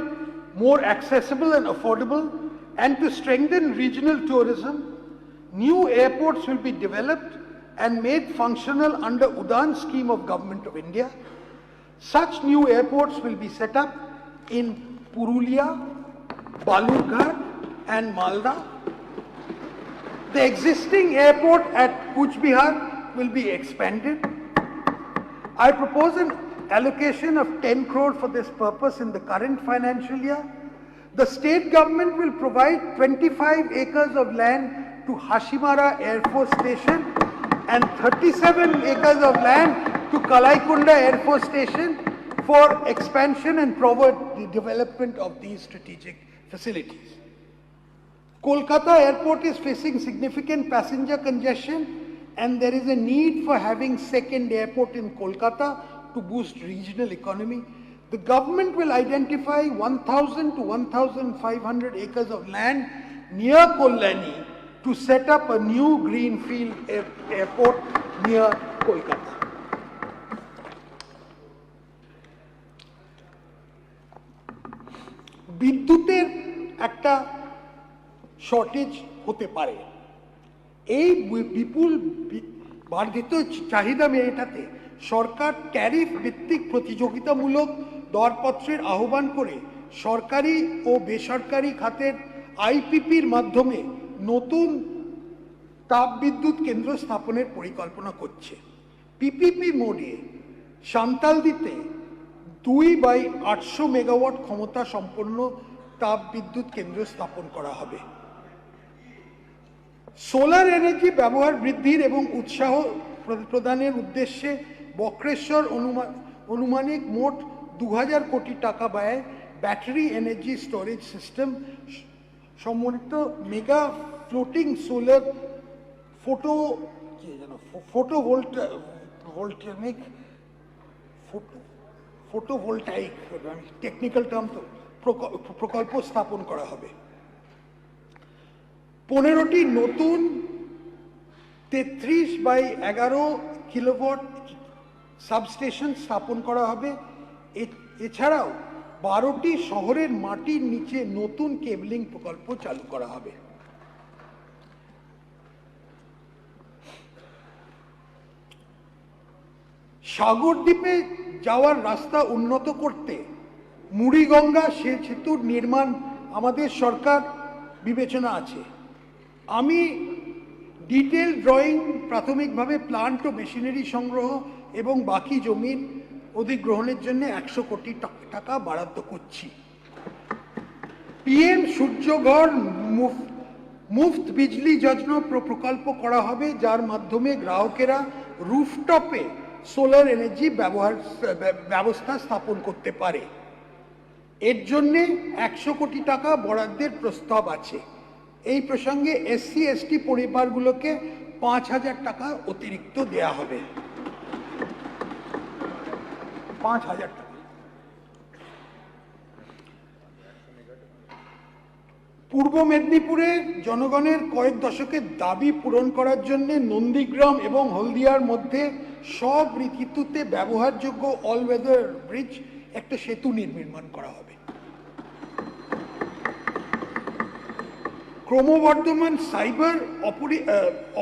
more accessible and affordable and to strengthen regional tourism, new airports will be developed and made functional under Udan scheme of Government of India. Such new airports will be set up in Purulia, Balurghat and Malda. The existing airport at Kuch Bihar will be expanded. I propose an allocation of 10 crore for this purpose in the current financial year. The state government will provide 25 acres of land to Hashimara Air Force Station and 37 acres of land to Kalaikunda Air Force Station for expansion and forward development of these strategic facilities. Kolkata Airport is facing significant passenger congestion, and there is a need for having second airport in Kolkata to boost regional economy. The government will identify 1,000 to 1,500 acres of land near Kollani to set up a new greenfield airport near Kolkata. বিদ্যুতের একটা shortage হতে পারে। এই বিপুল বর্ধিত চাহিদা মেটাতে সরকার tariff ভিত্তিক প্রতিযোগিতামূলক দরপত্রের আহ্বান করে সরকারি ও বেসরকারি খাতের আইপিপির মাধ্যমে নতুন তাপবিদ্যুৎ কেন্দ্র স্থাপনের পরিকল্পনা করছে। পিপিপি মোডে সান্তালদিতে 2/800 মেগাওয়াট ক্ষমতা সম্পন্ন তাপবিদ্যুৎ কেন্দ্র স্থাপন করা হবে। সোলার এনার্জি ব্যবহার বৃদ্ধির এবং উৎসাহ প্রদানের উদ্দেশ্যে বক্রেশ্বর অনুমানিক মোট 2000 কোটি টাকা ব্যয়ে ব্যাটারি এনার্জি স্টোরেজ সিস্টেম সমন্বিত mega floating solar photovoltaic technical term তো প্রকল্প স্থাপন করা হবে। 15টি নতুন 33/11 কিলোওয়াট সাবস্টেশন স্থাপন করা হবে। এছাড়াও 12টি শহরের মাটির নিচে নতুন কেবলিং প্রকল্প চালু করা হবে। সাগরদ্বীপে যাওয়ার রাস্তা উন্নত করতে মুড়িগঙ্গা সেতুর নির্মাণ আমাদের সরকার বিবেচনা আছে। আমি ডিটেল ড্রয়িং, প্রাথমিকভাবে প্লান্ট ও মেশিনারি সংগ্রহ এবং বাকি জমির অধিগ্রহণের জন্য 100 কোটি টাকা বরাদ্দ করছি। পিএম সূর্যঘর মুফত বিজলি যোজনা প্রকল্প করা হবে, যার মাধ্যমে গ্রাহকেরা রুফটপে সোলার এনার্জি ব্যবস্থা স্থাপন করতে পারে। এর জন্যে 100 কোটি টাকা বরাদ্দের প্রস্তাব আছে। এই প্রসঙ্গে SC/ST পরিবারগুলোকে 5000 টাকা অতিরিক্ত দেয়া হবে। 5000 টাকা। পূর্ব মেদিনীপুরে জনগণের কয়েক দশকের দাবি পূরণ করার জন্য নন্দীগ্রাম এবং হলদিয়ার মধ্যে সব ঋতুতে ব্যবহারযোগ্য অল ওয়েদার ব্রিজ একটা সেতু নির্মাণ করা হবে। ক্রমবর্ধমান সাইবার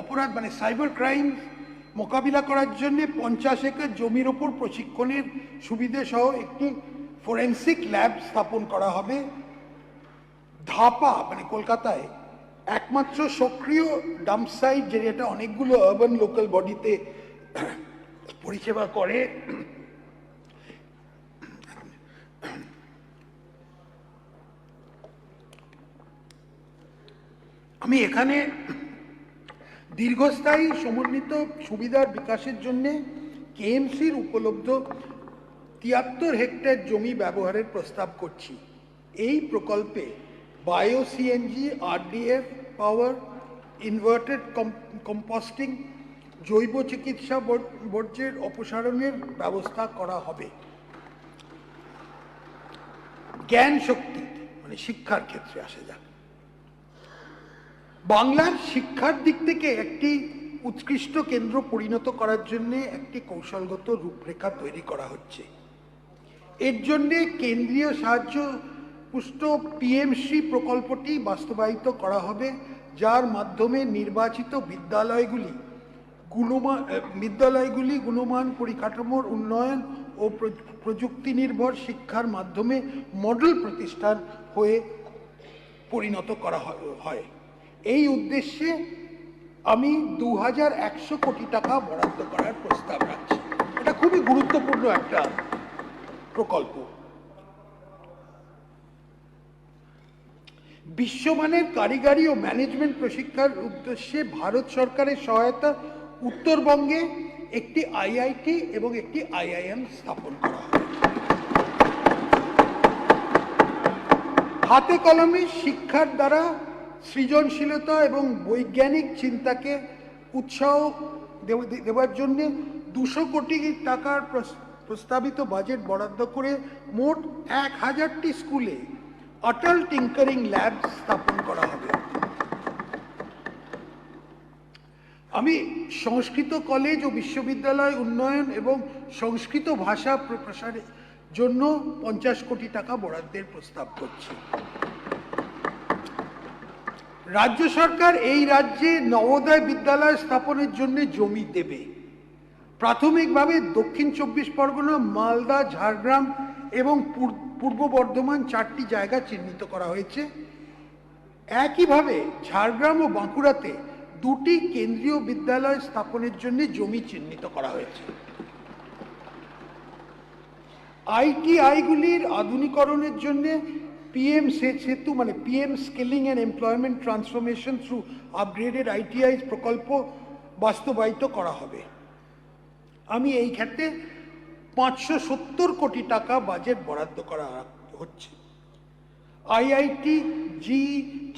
অপরাধ সাইবার ক্রাইম মোকাবিলা করার জন্য 50 একর জমির ওপর প্রশিক্ষণের সুবিধা সহ একটি ফরেন্সিক ল্যাব স্থাপন করা হবে। ধাপা কলকাতায় একমাত্র সক্রিয় ডাম্প সাইট, যেটা অনেকগুলো আরবান লোকাল বডিতে পরিষেবা করে। আমি এখানে দীর্ঘস্থায়ী সমন্বিত সুবিধার বিকাশের জন্য কেএমসির উপলব্ধ 73 হেক্টর জমি ব্যবহারের প্রস্তাব করছি। এই প্রকল্পে বায়ো সিএনজি, RDF পাওয়ার, ইনভার্টেড কম্পোস্টিং, জৈব চিকিৎসা বর্জ্যের অপসারণের ব্যবস্থা করা হবে। জ্ঞান শক্তি শিক্ষার ক্ষেত্রে আসা যাক। বাংলার শিক্ষার দিক থেকে একটি উৎকৃষ্ট কেন্দ্র পরিণত করার জন্য একটি কৌশলগত রূপরেখা তৈরি করা হচ্ছে। এর জন্য কেন্দ্রীয় সাহায্য পুষ্ট পিএমসি প্রকল্পটি বাস্তবায়িত করা হবে, যার মাধ্যমে নির্বাচিত বিদ্যালয়গুলি গুণমান পরিকাঠামোর উন্নয়ন ও প্রযুক্তি নির্ভর শিক্ষার মাধ্যমে মডেল প্রতিষ্ঠান হয়ে পরিণত করা হয়। এই উদ্দেশ্যে আমি 2100 কোটি টাকা বরাদ্দ করার প্রস্তাব রাখছি। এটা খুবই গুরুত্বপূর্ণ একটা প্রকল্প। বিশ্বমানের কারিগরি ও ম্যানেজমেন্ট প্রশিক্ষার উদ্দেশ্যে ভারত সরকারের সহায়তা উত্তরবঙ্গে একটি IIT এবং একটি IIM স্থাপন করা হবে। হাতে কলমে শিক্ষার দ্বারা সৃজনশীলতা এবং বৈজ্ঞানিক চিন্তাকে উৎসাহ দেওয়ার জন্য 200 কোটি টাকার প্রস্তাবিত বাজেট বরাদ্দ করে মোট 1000টি স্কুলে অটল টিঙ্কারিং ল্যাব স্থাপন করা হবে। আমি সংস্কৃত কলেজ ও বিশ্ববিদ্যালয় উন্নয়ন এবং সংস্কৃত ভাষা প্রসারের জন্য 50 কোটি টাকা বরাদ্দের প্রস্তাব করছি। রাজ্য সরকার এই রাজ্যে নবোদয় বিদ্যালয় স্থাপনের জন্য জমি দেবে। প্রাথমিকভাবে দক্ষিণ 24 পরগনা, মালদা, ঝাড়গ্রাম এবং পূর্ব বর্ধমান 4টি জায়গা চিহ্নিত করা হয়েছে। একইভাবে ঝাড়গ্রাম ও বাঁকুড়াতে 2টি কেন্দ্রীয় বিদ্যালয় স্থাপনের জন্য জমি চিহ্নিত করা হয়েছে। আইটিআইগুলির আধুনিকরণের জন্য পিএম সেতু মানে PM skilling and employment transformation through upgraded ITI প্রকল্প বাস্তবায়িত করা হবে। আমি এই ক্ষেত্রে 570 কোটি টাকা বাজেট বরাদ্দ করা হচ্ছে। IIT,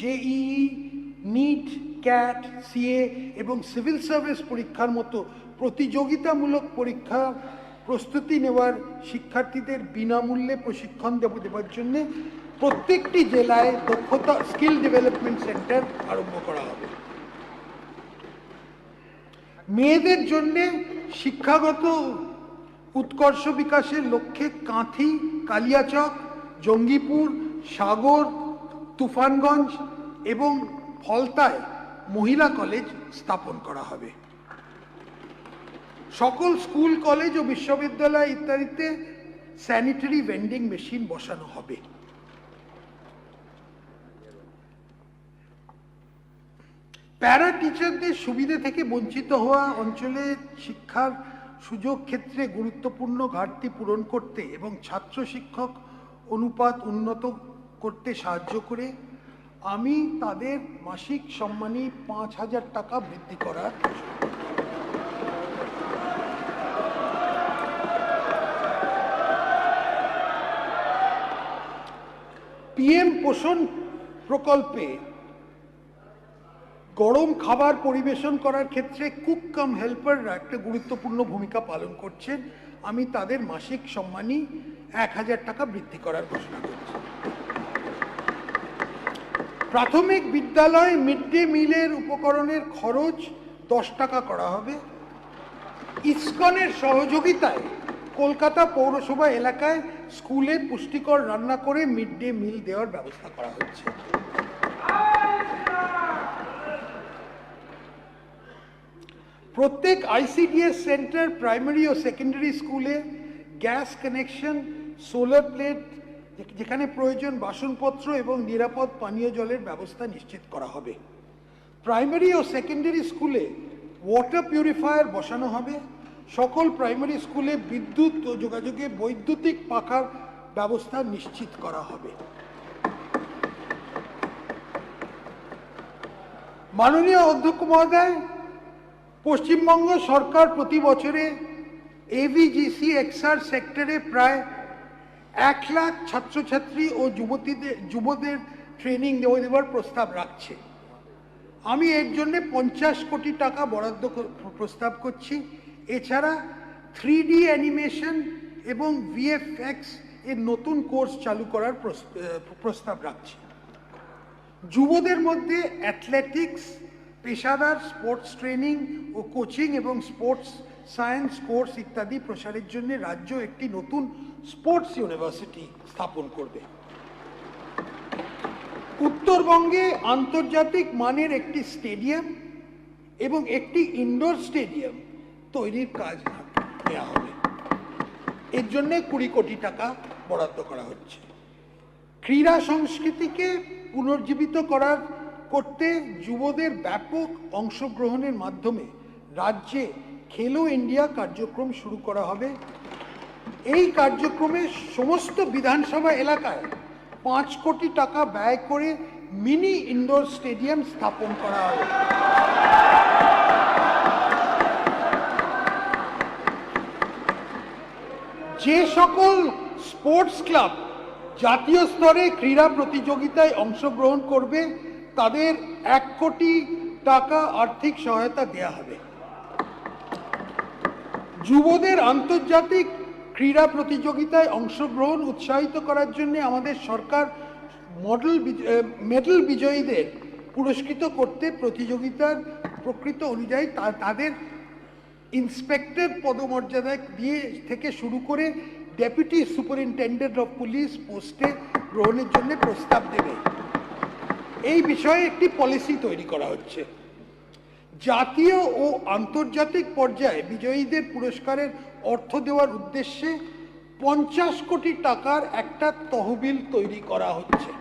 JEE, NEET, CAT, CA এবং সিভিল সার্ভিস পরীক্ষার মতো প্রতিযোগিতামূলক পরীক্ষা প্রস্তুতি নেওয়ার শিক্ষার্থীদের বিনামূল্যে প্রশিক্ষণ দেওয়ার জন্য প্রত্যেকটি জেলায় দক্ষতা স্কিল ডেভেলপমেন্ট সেন্টার আরম্ভ করা হবে। মেয়েদের জন্য শিক্ষাগত উৎকর্ষ বিকাশের লক্ষ্যে কাঁথি, কালিয়াচক, জঙ্গিপুর, সাগর, তুফানগঞ্জ এবং ফলতায় মহিলা কলেজ স্থাপন করা হবে। সকল স্কুল, কলেজ ও বিশ্ববিদ্যালয় ইত্যাদিতে স্যানিটারি ভেন্ডিং মেশিন বসানো হবে। প্যারা টিচারদের সুবিধা থেকে বঞ্চিত হওয়া অঞ্চলে শিক্ষার সুযোগ ক্ষেত্রে গুরুত্বপূর্ণ ঘাটতি পূরণ করতে এবং ছাত্র শিক্ষক অনুপাত উন্নত করতে সাহায্য করে আমি তাদের মাসিক সম্মানী 5,000 টাকা বৃদ্ধি করার পিএম পোষণ প্রকল্পে গরম খাবার পরিবেশন করার ক্ষেত্রে কুক কাম হেল্পাররা একটা গুরুত্বপূর্ণ ভূমিকা পালন করছেন। আমি তাদের মাসিক সম্মানী 1,000 টাকা বৃদ্ধি করার ঘোষণা করছি। প্রাথমিক বিদ্যালয় মিড ডে মিলের উপকরণের খরচ 10 টাকা করা হবে। ইসকনের সহযোগিতায় কলকাতা পৌরসভা এলাকায় স্কুলে পুষ্টিকর রান্না করে মিড ডে মিল দেওয়ার ব্যবস্থা করা হচ্ছে। প্রত্যেক আইসিডিএস সেন্টার, প্রাইমারি ও সেকেন্ডারি স্কুলে গ্যাস কানেকশন, সোলার প্লেট, যেখানে প্রয়োজন বাসনপত্র এবং নিরাপদ পানীয় জলের ব্যবস্থা নিশ্চিত করা হবে। প্রাইমারি ও সেকেন্ডারি স্কুলে ওয়াটার পিউরিফায়ার বসানো হবে। সকল প্রাইমারি স্কুলে বিদ্যুৎ ও যোগাযোগে বৈদ্যুতিক পাখার ব্যবস্থা নিশ্চিত করা হবে। মাননীয় অধ্যক্ষ মহোদয়, পশ্চিমবঙ্গ সরকার প্রতি বছরে এভিজিসি এক্সআর সেক্টরে প্রায় 1 লাখ ছাত্রছাত্রী ও যুবদের ট্রেনিং দেওয়ার প্রস্তাব রাখছে। আমি এর জন্য 50 কোটি টাকা বরাদ্দ প্রস্তাব করছি। এছাড়া 3D অ্যানিমেশন এবং ভিএফএক্স এর নতুন কোর্স চালু করার প্রস্তাব রাখছি। যুবদের মধ্যে অ্যাথলেটিক্স, পেশাদার স্পোর্টস ট্রেনিং ও কোচিং এবং স্পোর্টস সায়েন্স কোর্স ইত্যাদি প্রসারের জন্য রাজ্য একটি নতুন স্পোর্টস ইউনিভার্সিটি স্থাপন করবে। উত্তরবঙ্গে আন্তর্জাতিক মানের একটি স্টেডিয়াম এবং একটি ইনডোর স্টেডিয়াম তৈরির কাজ নেওয়া হবে। এর জন্য 20 কোটি টাকা বরাদ্দ করা হচ্ছে। ক্রীড়া সংস্কৃতিকে পুনর্জীবিত করতে যুবদের ব্যাপক অংশগ্রহণের মাধ্যমে রাজ্যে খেলো ইন্ডিয়া কার্যক্রম শুরু করা হবে। এই কার্যক্রমে সমস্ত বিধানসভা এলাকায় 5 কোটি টাকা ব্যয় করে মিনি ইনডোর স্টেডিয়াম স্থাপন করা হবে। যে সকল স্পোর্টস ক্লাব জাতীয় স্তরে ক্রীড়া প্রতিযোগিতায় অংশগ্রহণ করবে তাদের 1 কোটি টাকা আর্থিক সহায়তা দেওয়া হবে। যুবদের আন্তর্জাতিক ক্রীড়া প্রতিযোগিতায় অংশগ্রহণ উৎসাহিত করার জন্য আমাদের সরকার মেডেল বিজয়ীদের পুরস্কৃত করতে প্রতিযোগিতার প্রকৃত অনুযায়ী তাদের ইন্সপেক্টর পদমর্যাদা দিয়ে থেকে শুরু করে ডেপুটি সুপারিনটেন্ডেন্ট অফ পুলিশ পোস্টে গ্রহণের জন্য প্রস্তাব দেবে। এই বিষয়ে একটি পলিসি তৈরি করা হচ্ছে। জাতীয় ও আন্তর্জাতিক পর্যায়ে বিজয়ীদের পুরস্কারের অর্থ দেওয়ার উদ্দেশ্যে 50 কোটি টাকার একটা তহবিল তৈরি করা হচ্ছে।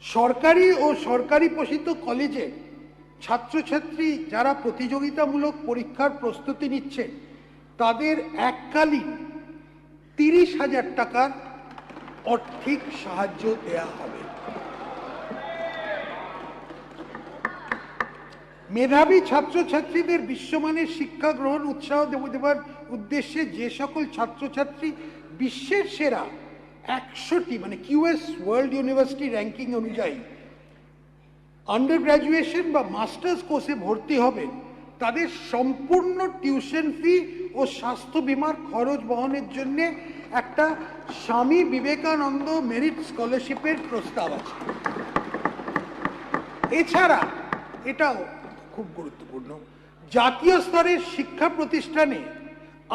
সরকারি ও সরকারি পোষিত কলেজে ছাত্রছাত্রী যারা প্রতিযোগিতামূলক পরীক্ষার প্রস্তুতি নিচ্ছে তাদের এককালীন 30,000 টাকার আর্থিক সাহায্য দেয়া হবে। মেধাবী ছাত্রছাত্রীদের বিশ্বমানের শিক্ষা গ্রহণ উৎসাহ দেওয়ার উদ্দেশ্যে যে সকল ছাত্রছাত্রী বিশ্বের সেরা 100টি মানে কিউএস ওয়ার্ল্ড ইউনিভার্সিটি র্যাঙ্কিং অনুযায়ী আন্ডার গ্র্যাজুয়েশন বা মাস্টার্স কোর্সে ভর্তি হবেন তাদের সম্পূর্ণ টিউশন ফি ও স্বাস্থ্য বীমার খরচ বহনের জন্য একটা স্বামী বিবেকানন্দ মেরিট স্কলারশিপের প্রস্তাব আছে। এছাড়া এটাও খুব গুরুত্বপূর্ণ, জাতীয় স্তরের শিক্ষা প্রতিষ্ঠানে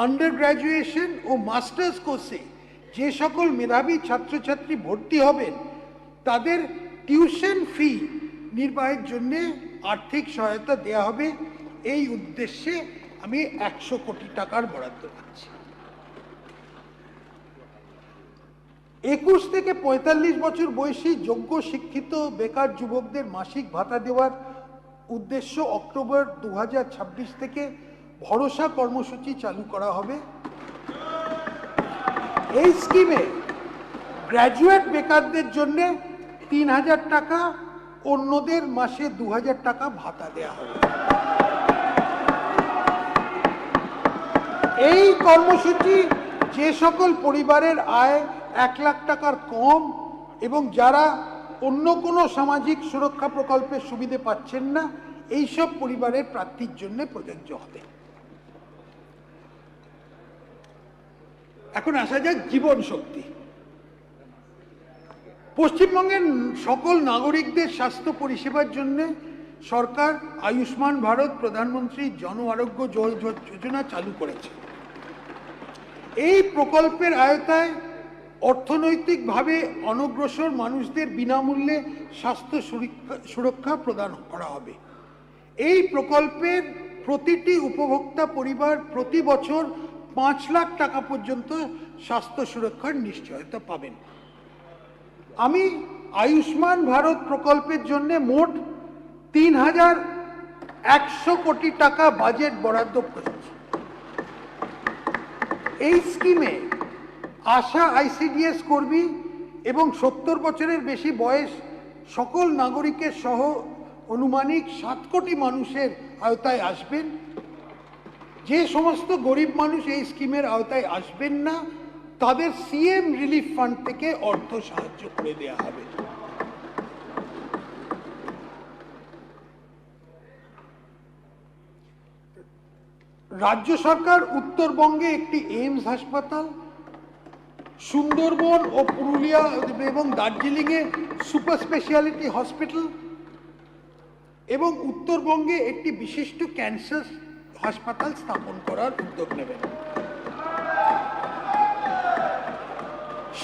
আন্ডার গ্র্যাজুয়েশন ও মাস্টার্স কোর্সে যে সকল মেধাবী ছাত্রছাত্রী ভর্তি হবেন তাদের টিউশন ফি নির্বাহের জন্য আর্থিক সহায়তা দেওয়া হবে। এই উদ্দেশ্যে আমি 100 কোটি টাকার বরাদ্দ পাচ্ছি। 21 থেকে 45 বছর বয়সী যোগ্য শিক্ষিত বেকার যুবকদের মাসিক ভাতা দেওয়ার উদ্দেশ্য অক্টোবর 2026 থেকে ভরসা কর্মসূচি চালু করা হবে। এই স্কিমে গ্র্যাজুয়েট বেকারদের জন্য 3,000 টাকা, অন্যদের মাসে 2,000 টাকা ভাতা দেওয়া হবে। এই কর্মসূচি যে সকল পরিবারের আয় 1 লাখ টাকার কম এবং যারা অন্য কোনো সামাজিক সুরক্ষা প্রকল্পের সুবিধে পাচ্ছেন না এইসব পরিবারের প্রার্থীর জন্য প্রযোজ্য হবে। এখন আসা যাক জীবন শক্তি। পশ্চিমবঙ্গের সকল নাগরিকদের স্বাস্থ্য পরিষেবার জন্য সরকার আয়ুষ্মান ভারত প্রধানমন্ত্রী জন আরোগ্য যোজনা চালু করেছে। এই প্রকল্পের আওতায় অর্থনৈতিকভাবে অনগ্রসর মানুষদের বিনামূল্যে স্বাস্থ্য সুরক্ষা প্রদান করা হবে। এই প্রকল্পের প্রতিটি উপভোক্তা পরিবার প্রতি বছর 5 লাখ টাকা পর্যন্ত স্বাস্থ্য সুরক্ষার নিশ্চয়তা পাবেন। আমি আয়ুষ্মান ভারত প্রকল্পের জন্য মোট 3,100 কোটি টাকা বাজেট বরাদ্দ করেছি। এই স্কিমে আশা আইসিডিএস কর্মী এবং 70 বছরের বেশি বয়স সকল নাগরিকের সহ অনুমানিক 7 কোটি মানুষের আওতায় আসবেন। যে সমস্ত গরিব মানুষ এই স্কিমের আওতায় আসবেন না তাদের সিএম রিলিফ ফান্ড থেকে অর্থ সাহায্য করে দেওয়া হবে। রাজ্য সরকার উত্তরবঙ্গে একটি এইমস হাসপাতাল, সুন্দরবন ও পুরুলিয়া এবং দার্জিলিংয়ে সুপার স্পেশালিটি হসপিটাল এবং উত্তরবঙ্গে একটি বিশিষ্ট ক্যান্সার হাসপাতাল স্থাপন করার উদ্যোগ নেবেন।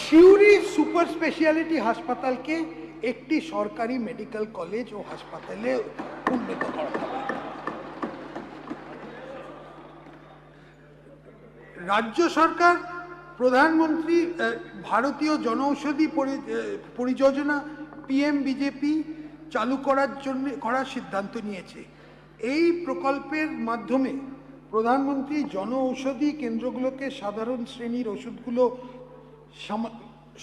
সিউড়ি সুপার স্পেশালিটি হাসপাতালকে একটি সরকারি মেডিকেল কলেজ ও হাসপাতালে উন্নীত করা হবে। রাজ্য সরকার প্রধানমন্ত্রী ভারতীয় জনঔষধি পরিযোজনা পিএমবিজেপি চালু করার সিদ্ধান্ত নিয়েছে। এই প্রকল্পের মাধ্যমে প্রধানমন্ত্রী জন কেন্দ্রগুলোকে সাধারণ শ্রেণীর ওষুধগুলো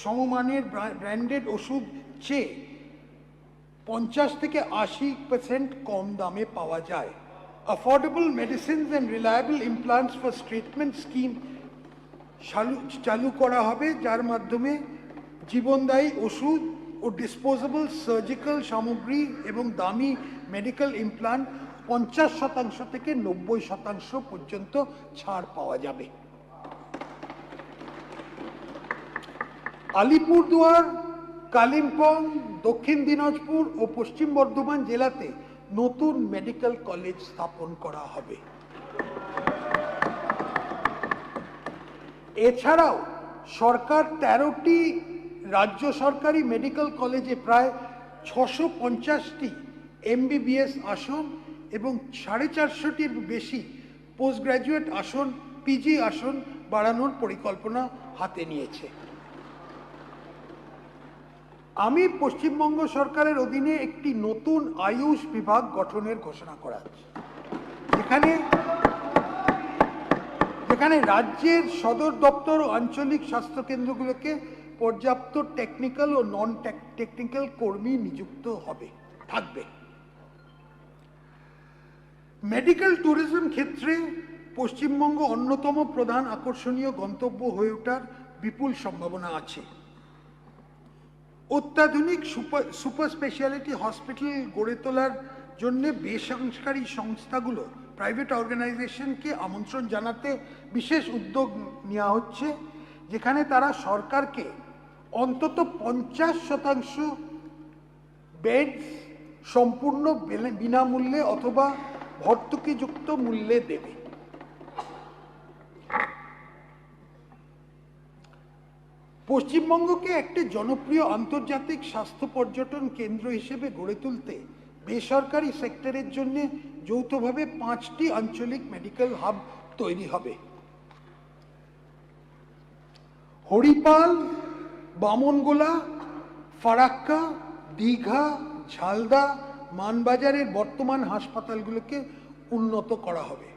সমমানের ব্র্যান্ডেড ওষুধ চেয়ে 50 থেকে 80% কম দামে পাওয়া যায়। Affordable medicines and reliable implants for treatment scheme চালু করা হবে, যার মাধ্যমে জীবনদায়ী ওষুধ ও ডিসপোজেবল সার্জিক্যাল সামগ্রী এবং দামি মেডিকেল ইমপ্লান্ট 50% থেকে 90% পর্যন্ত ছাড় পাওয়া যাবে। আলিপুরদুয়ার, কালিম্পং, দক্ষিণ দিনাজপুর ও পশ্চিম বর্ধমান জেলাতে নতুন মেডিকেল কলেজ স্থাপন করা হবে। এছাড়াও সরকার 13টি রাজ্য সরকারি মেডিকেল কলেজে প্রায় 650টি MBBS আসন এবং 450টির বেশি পোস্ট গ্র্যাজুয়েট আসন, PG আসন বাড়ানোর পরিকল্পনা হাতে নিয়েছে। আমি পশ্চিমবঙ্গ সরকারের অধীনে একটি নতুন আয়ুষ বিভাগ গঠনের ঘোষণা করা হচ্ছে, যেখানে রাজ্যের সদর দপ্তর ও আঞ্চলিক স্বাস্থ্যকেন্দ্রগুলোকে পর্যাপ্ত টেকনিক্যাল ও নন টেকনিক্যাল কর্মী নিযুক্ত থাকবে। মেডিকেল ট্যুরিজম ক্ষেত্রে পশ্চিমবঙ্গ অন্যতম প্রধান আকর্ষণীয় গন্তব্য হয়ে ওঠার বিপুল সম্ভাবনা আছে। অত্যাধুনিক সুপার স্পেশালিটি হসপিটাল গড়ে তোলার জন্য বেসরকারি সংস্থাগুলো, প্রাইভেট অর্গানাইজেশনকে আমন্ত্রণ জানাতে বিশেষ উদ্যোগ নেওয়া হচ্ছে, যেখানে তারা সরকারকে অন্তত 50% বেড সম্পূর্ণ বিনামূল্যে অথবা ভর্তুকিযুক্ত মূল্যে দেবে। পশ্চিমবঙ্গকে একটি জনপ্রিয় আন্তর্জাতিক স্বাস্থ্য পর্যটন কেন্দ্র হিসেবে গড়ে তুলতে বেসরকারি সেক্টরের জন্য যৌথভাবে 5টি আঞ্চলিক মেডিকেল হাব তৈরি হবে। হরিপাল, বামনগোলা, ফারাক্কা, দীঘা, ঝালদা, মানবাজারের বর্তমান হাসপাতালগুলোকে উন্নত করা হবে।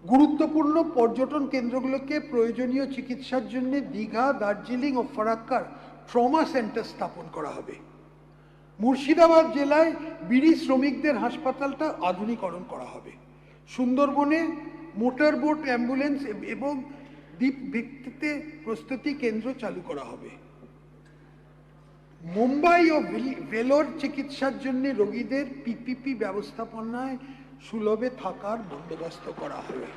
গুরুত্বপূর্ণ পর্যটন কেন্দ্রগুলোকে প্রয়োজনীয় চিকিৎসার জন্য দীঘা, দার্জিলিং ও ফারাক্কার ট্রমা সেন্টার স্থাপন করা হবে। মুর্শিদাবাদ জেলায় বিড়ি শ্রমিকদের হাসপাতালটা আধুনিকরণ করা হবে। সুন্দরবনে মোটর বোট, অ্যাম্বুলেন্স এবং দ্বীপ ভিত্তিতে প্রস্তুতি কেন্দ্র চালু করা হবে। মুম্বাই ও ভেলোর চিকিৎসার জন্য রোগীদের PPP ব্যবস্থাপনায় সুলভে থাকার বন্দোবস্ত করা হবে।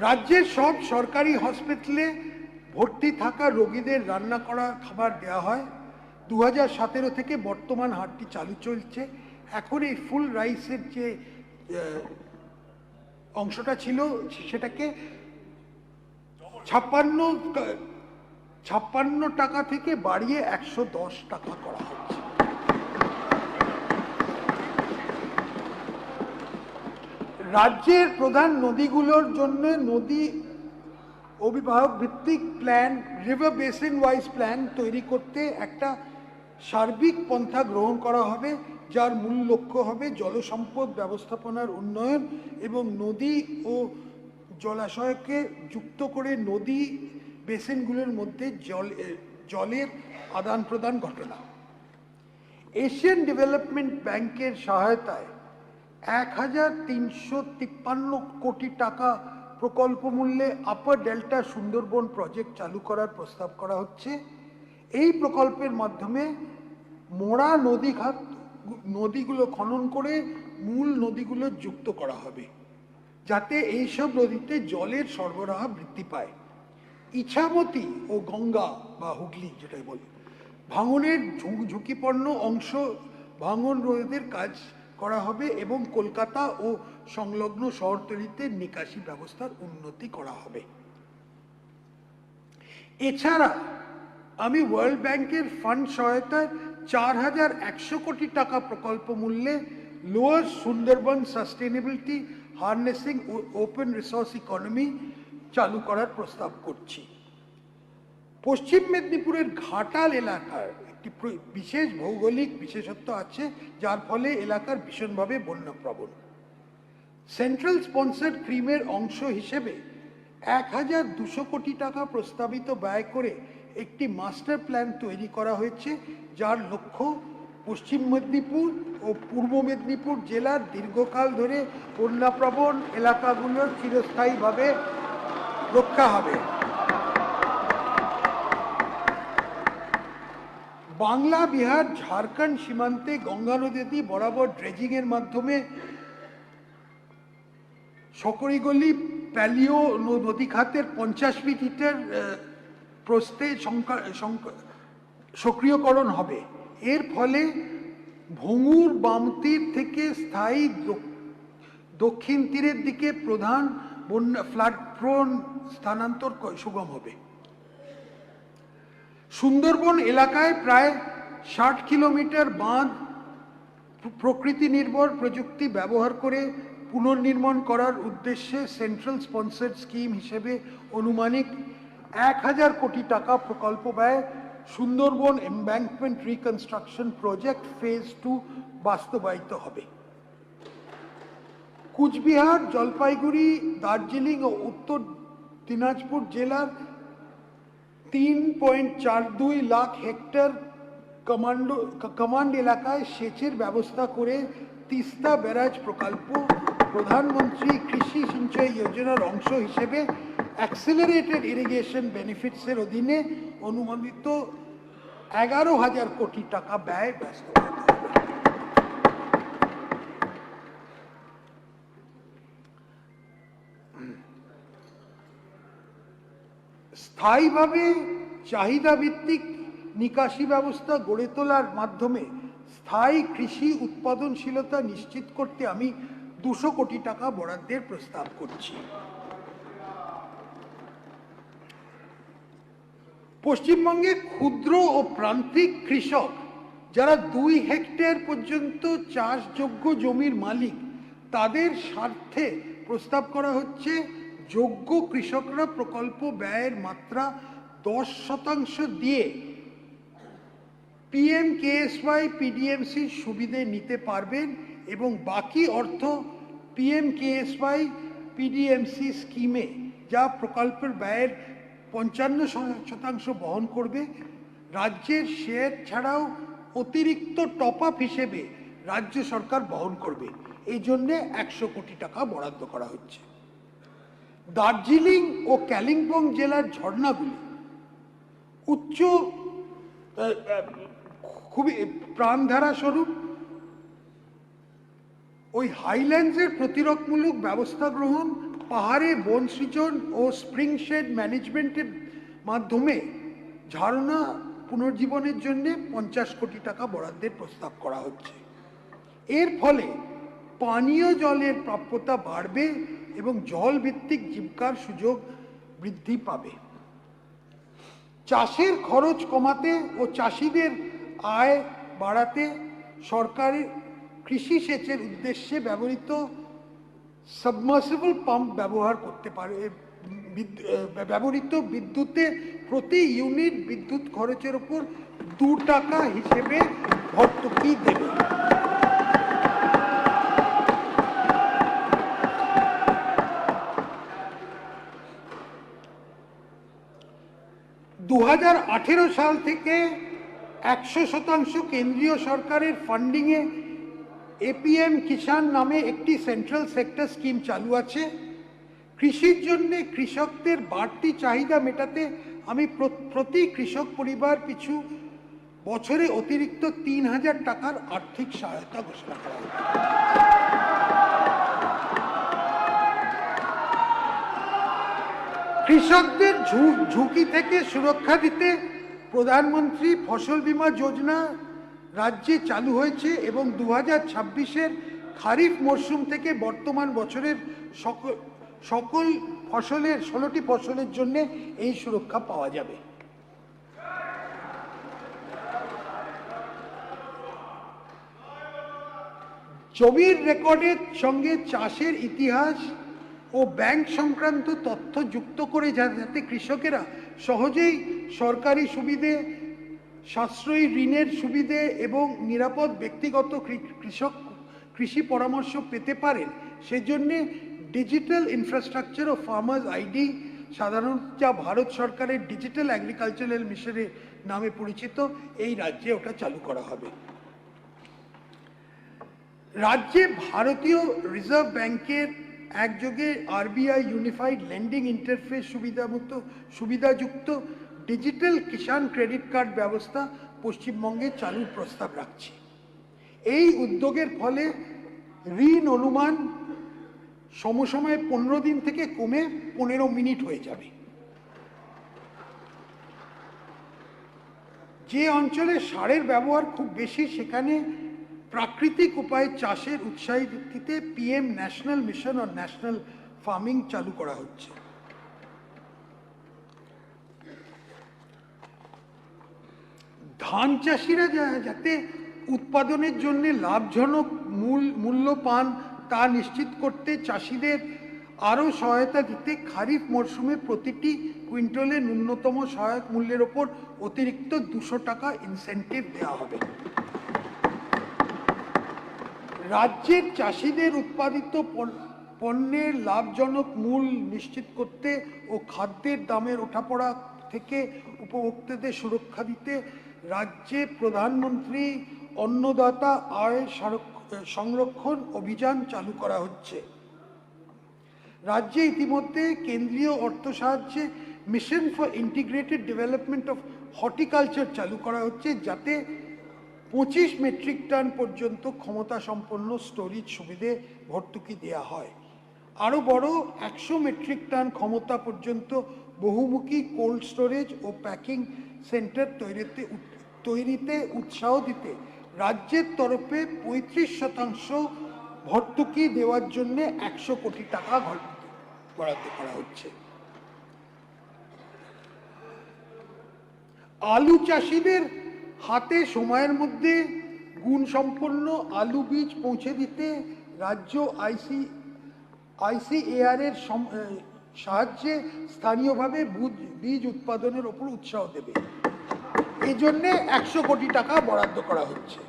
রাজ্যের সব সরকারি হসপিটালে ভর্তি থাকা রোগীদের রান্না করা খাবার দেওয়া হয়। 2017 থেকে বর্তমান হারটি চালু চলছে। এখন এই ফুল রাইসের যে অংশটা ছিল সেটাকে 56 টাকা থেকে বাড়িয়ে 110 টাকা করা হচ্ছে। রাজ্যের প্রধান নদীগুলোর জন্য নদী অভিবাহক ভিত্তিক plan, river basin wise plan তৈরি করতে একটা সার্বিক পন্থা গ্রহণ করা হবে, যার মূল লক্ষ্য হবে জলসম্পদ ব্যবস্থাপনার উন্নয়ন এবং নদী ও জলাশয়কে যুক্ত করে নদী বেসিনগুলোর মধ্যে জলের আদান প্রদান ঘটনা। এশিয়ান ডেভেলপমেন্ট ব্যাংকের সহায়তায় 1353 কোটি টাকা প্রকল্প মূল্যে আপার ডেল্টা সুন্দরবন প্রজেক্ট চালু করার প্রস্তাব করা হচ্ছে। এই প্রকল্পের মাধ্যমে মোড়া নদীগুলো খনন করে মূল নদীগুলো যুক্ত করা হবে, যাতে এইসব নদীতে জলের সরবরাহ বৃদ্ধি পায়। ইছামতি ও গঙ্গা বা হুগলি যেটাই বলি, ভাঙনের ঝুঁকিপূর্ণ অংশ ভাঙন রোধের কাজ করা হবে এবং কলকাতা ও সংলগ্ন শহরতলিতে নিকাশি ব্যবস্থার উন্নতি করা হবে। এছাড়া আমি ওয়ার্ল্ড ব্যাংকের ফান্ড সহায়তায় 4100 কোটি টাকা প্রকল্প মূল্যে lower Sundarban sustainability harnessing open resource economy চালু করার প্রস্তাব করছি। পশ্চিম মেদিনীপুরের ঘাটাল এলাকার একটি বিশেষ ভৌগোলিক বিশেষত্ব আছে, যার ফলে এলাকার ভীষণভাবে বন্যাপ্রবণ। সেন্ট্রাল স্পন্সার্ড ক্রিমের অংশ হিসেবে 1200 কোটি টাকা প্রস্তাবিত ব্যয় করে একটি মাস্টার প্ল্যান তৈরি করা হয়েছে, যার লক্ষ্য পশ্চিম মেদিনীপুর ও পূর্ব মেদিনীপুর জেলার দীর্ঘকাল ধরে বন্যাপ্রবণ এলাকাগুলোর চিরস্থায়ীভাবে রক্ষা হবে। বাংলা, বিহার, ঝাড়খণ্ড সীমান্তে গঙ্গা নদী বরাবর ড্রেজিংয়ের মাধ্যমে সকরিগলি প্যালিও নদী খাতের 50 মিটার প্রস্থে সক্রিয়করণ হবে। এর ফলে ভঙ্গুর বাম তীর থেকে স্থায়ী দক্ষিণ তীরের দিকে প্রধান বন্যা ফ্লাড প্রোন স্থানান্তর সুগম হবে। সুন্দরবন এলাকায় প্রায় 60 কিলোমিটার বাঁধ প্রকৃতি নির্ভর প্রযুক্তি ব্যবহার করে পুনর্নির্মাণ করার উদ্দেশ্যে সেন্ট্রাল স্পন্সর্ড স্কিম হিসেবে অনুমানিক 1000 কোটি টাকা প্রকল্প ব্যয় Sundarban embankment reconstruction project phase 2 বাস্তবায়িত হবে। কুচবিহার, জলপাইগুড়ি, দার্জিলিং ও উত্তর দিনাজপুর জেলার 3.42 লাখ হেক্টর কমান্ড এলাকায় সেচের ব্যবস্থা করে তিস্তা ব্যারাজ প্রকল্প প্রধানমন্ত্রী কৃষি সিঞ্চয়ী যোজনার অংশ হিসেবে অ্যাক্সিলারেটেড ইরিগেশন বেনিফিটসের অধীনে অনুমোদিত 11,000 কোটি টাকা ব্যয় বাস্তবায়িত হবে। স্থায়ীভাবে চাহিদা ভিত্তিক নিকাশি ব্যবস্থা গড়ে তোলার মাধ্যমে স্থায়ী কৃষি উৎপাদনশীলতা নিশ্চিত করতে আমি 200 কোটি টাকা বরাদ্দের প্রস্তাব করছি। পশ্চিমবঙ্গে ক্ষুদ্র ও প্রান্তিক কৃষক যারা 2 হেক্টর পর্যন্ত চাষযোগ্য জমির মালিক, তাদের স্বার্থে প্রস্তাব করা হচ্ছে যোগ্য কৃষকরা প্রকল্প ব্যয়ের মাত্রা 10% দিয়ে PMKSY PDMC সুবিধে নিতে পারবেন এবং বাকি অর্থ PMKSY PDMC স্কিমে যা প্রকল্পের ব্যয়ের 55% বহন করবে, রাজ্যের শেয়ার ছাড়াও অতিরিক্ত টপ আপ হিসেবে রাজ্য সরকার বহন করবে। এই জন্যে 100 কোটি টাকা বরাদ্দ করা হচ্ছে। দার্জিলিং ও কালিম্পং জেলার ঝর্ণাগুলি উচ্চ খুবই প্রাণধারা স্বরূপ ওই হাইল্যান্ডসের প্রতিরোধমূলক ব্যবস্থা গ্রহণ, পাহাড়ে বন সৃজন ও স্প্রিং শেড ম্যানেজমেন্টের মাধ্যমে ঝর্ণা পুনর্জীবনের জন্য 50 কোটি টাকা বরাদ্দের প্রস্তাব করা হচ্ছে। এর ফলে পানীয় জলের প্রাপ্যতা বাড়বে এবং জল ভিত্তিক জীবিকার সুযোগ বৃদ্ধি পাবে। চাষের খরচ কমাতে ও চাষিদের আয় বাড়াতে সরকারের কৃষি সেচের উদ্দেশ্যে ব্যবহৃত সাবমার্সিবল পাম্প ব্যবহার করতে পারে। ব্যবহৃত বিদ্যুতে প্রতি ইউনিট বিদ্যুৎ খরচের উপর 2 টাকা হিসেবে ভর্তুকি দেবে। দু 2018 সাল থেকে 100% কেন্দ্রীয় সরকারের ফান্ডিংয়ে APM কিষাণ নামে একটি সেন্ট্রাল সেক্টর স্কিম চালু আছে। কৃষির জন্য কৃষকদের বাড়তি চাহিদা মেটাতে আমি প্রতি কৃষক পরিবার পিছু বছরে অতিরিক্ত 3000 টাকার আর্থিক সহায়তা ঘোষণা করা হবে। কৃষকদের ঝুঁকি থেকে সুরক্ষা দিতে প্রধানমন্ত্রী ফসল বীমা যোজনা রাজ্যে চালু হয়েছে এবং 2026-এর খারিফ মরশুম থেকে বর্তমান বছরের সকল ফসলের 16টি ফসলের জন্য এই সুরক্ষা পাওয়া যাবে। জমির রেকর্ডের সঙ্গে চাষের ইতিহাস ও ব্যাংক সংক্রান্ত তথ্য যুক্ত করে যাতে কৃষকেরা সহজেই সরকারি সুবিধে, সাশ্রয়ী ঋণের সুবিধে এবং নিরাপদ ব্যক্তিগত কৃষি পরামর্শ পেতে পারেন, সেজন্য ডিজিটাল ইনফ্রাস্ট্রাকচার ও ফার্মার্স আইডি, সাধারণত যা ভারত সরকারের ডিজিটাল এগ্রিকালচারাল মিশনের নামে পরিচিত, এই রাজ্যে ওটা চালু করা হবে। রাজ্যে ভারতীয় রিজার্ভ ব্যাংকের একযোগে RBI ইউনিফাইড লেন্ডিং ইন্টারফেস সুবিধাযুক্ত ডিজিটাল কিষাণ ক্রেডিট কার্ড ব্যবস্থা পশ্চিমবঙ্গে চালুর প্রস্তাব রাখছি। এই উদ্যোগের ফলে ঋণ অনুমান সমসময়ে 15 দিন থেকে কমে 15 মিনিট হয়ে যাবে। যে অঞ্চলে সারের ব্যবহার খুব বেশি, সেখানে প্রাকৃতিক উপায়ে চাষের উৎসাহী দিতে PM ন্যাশনাল মিশন ও ন্যাশনাল ফার্মিং চালু করা হচ্ছে। ধান চাষিরা যাতে উৎপাদনের জন্য লাভজনক মূল্য পান তা নিশ্চিত করতে চাষিদের আরও সহায়তা দিতে খারিফ মরশুমে প্রতিটি কুইন্টালে ন্যূনতম সহায়ক মূল্যের ওপর অতিরিক্ত 200 টাকা ইনসেন্টিভ দেওয়া হবে। রাজ্যের চাষিদের উৎপাদিত পণ্যের লাভজনক মূল্য নিশ্চিত করতে ও খাদ্যের দামের ওঠাপড়া থেকে উপভোক্তাদের সুরক্ষা দিতে রাজ্যে প্রধানমন্ত্রী অন্নদাতা আয় সংরক্ষণ অভিযান চালু করা হচ্ছে। রাজ্যে ইতিমধ্যে কেন্দ্রীয় অর্থ সাহায্যে mission for integrated development of horticulture চালু করা হচ্ছে, যাতে 25 মেট্রিক টন পর্যন্ত ক্ষমতা সম্পন্ন স্টোরেজ সুবিধে ভর্তুকি দেওয়া হয়। আরও বড় 100 মেট্রিক টন ক্ষমতা পর্যন্ত বহুমুখী কোল্ড স্টোরেজ ও প্যাকিং সেন্টার তৈরিতে উৎসাহ দিতে রাজ্যের তরফে 35% ভর্তুকি দেওয়ার জন্য 100 কোটি টাকা বরাদ্দ করা হচ্ছে। আলু চাষিদের হাতে সময়ের মধ্যে গুণসম্পন্ন আলু বীজ পৌঁছে দিতে রাজ্য ICAR এর সাহায্যে স্থানীয়ভাবে বীজ উৎপাদনের ওপর উৎসাহ দেবে। এই জন্য 100 কোটি টাকা বরাদ্দ করা হচ্ছে।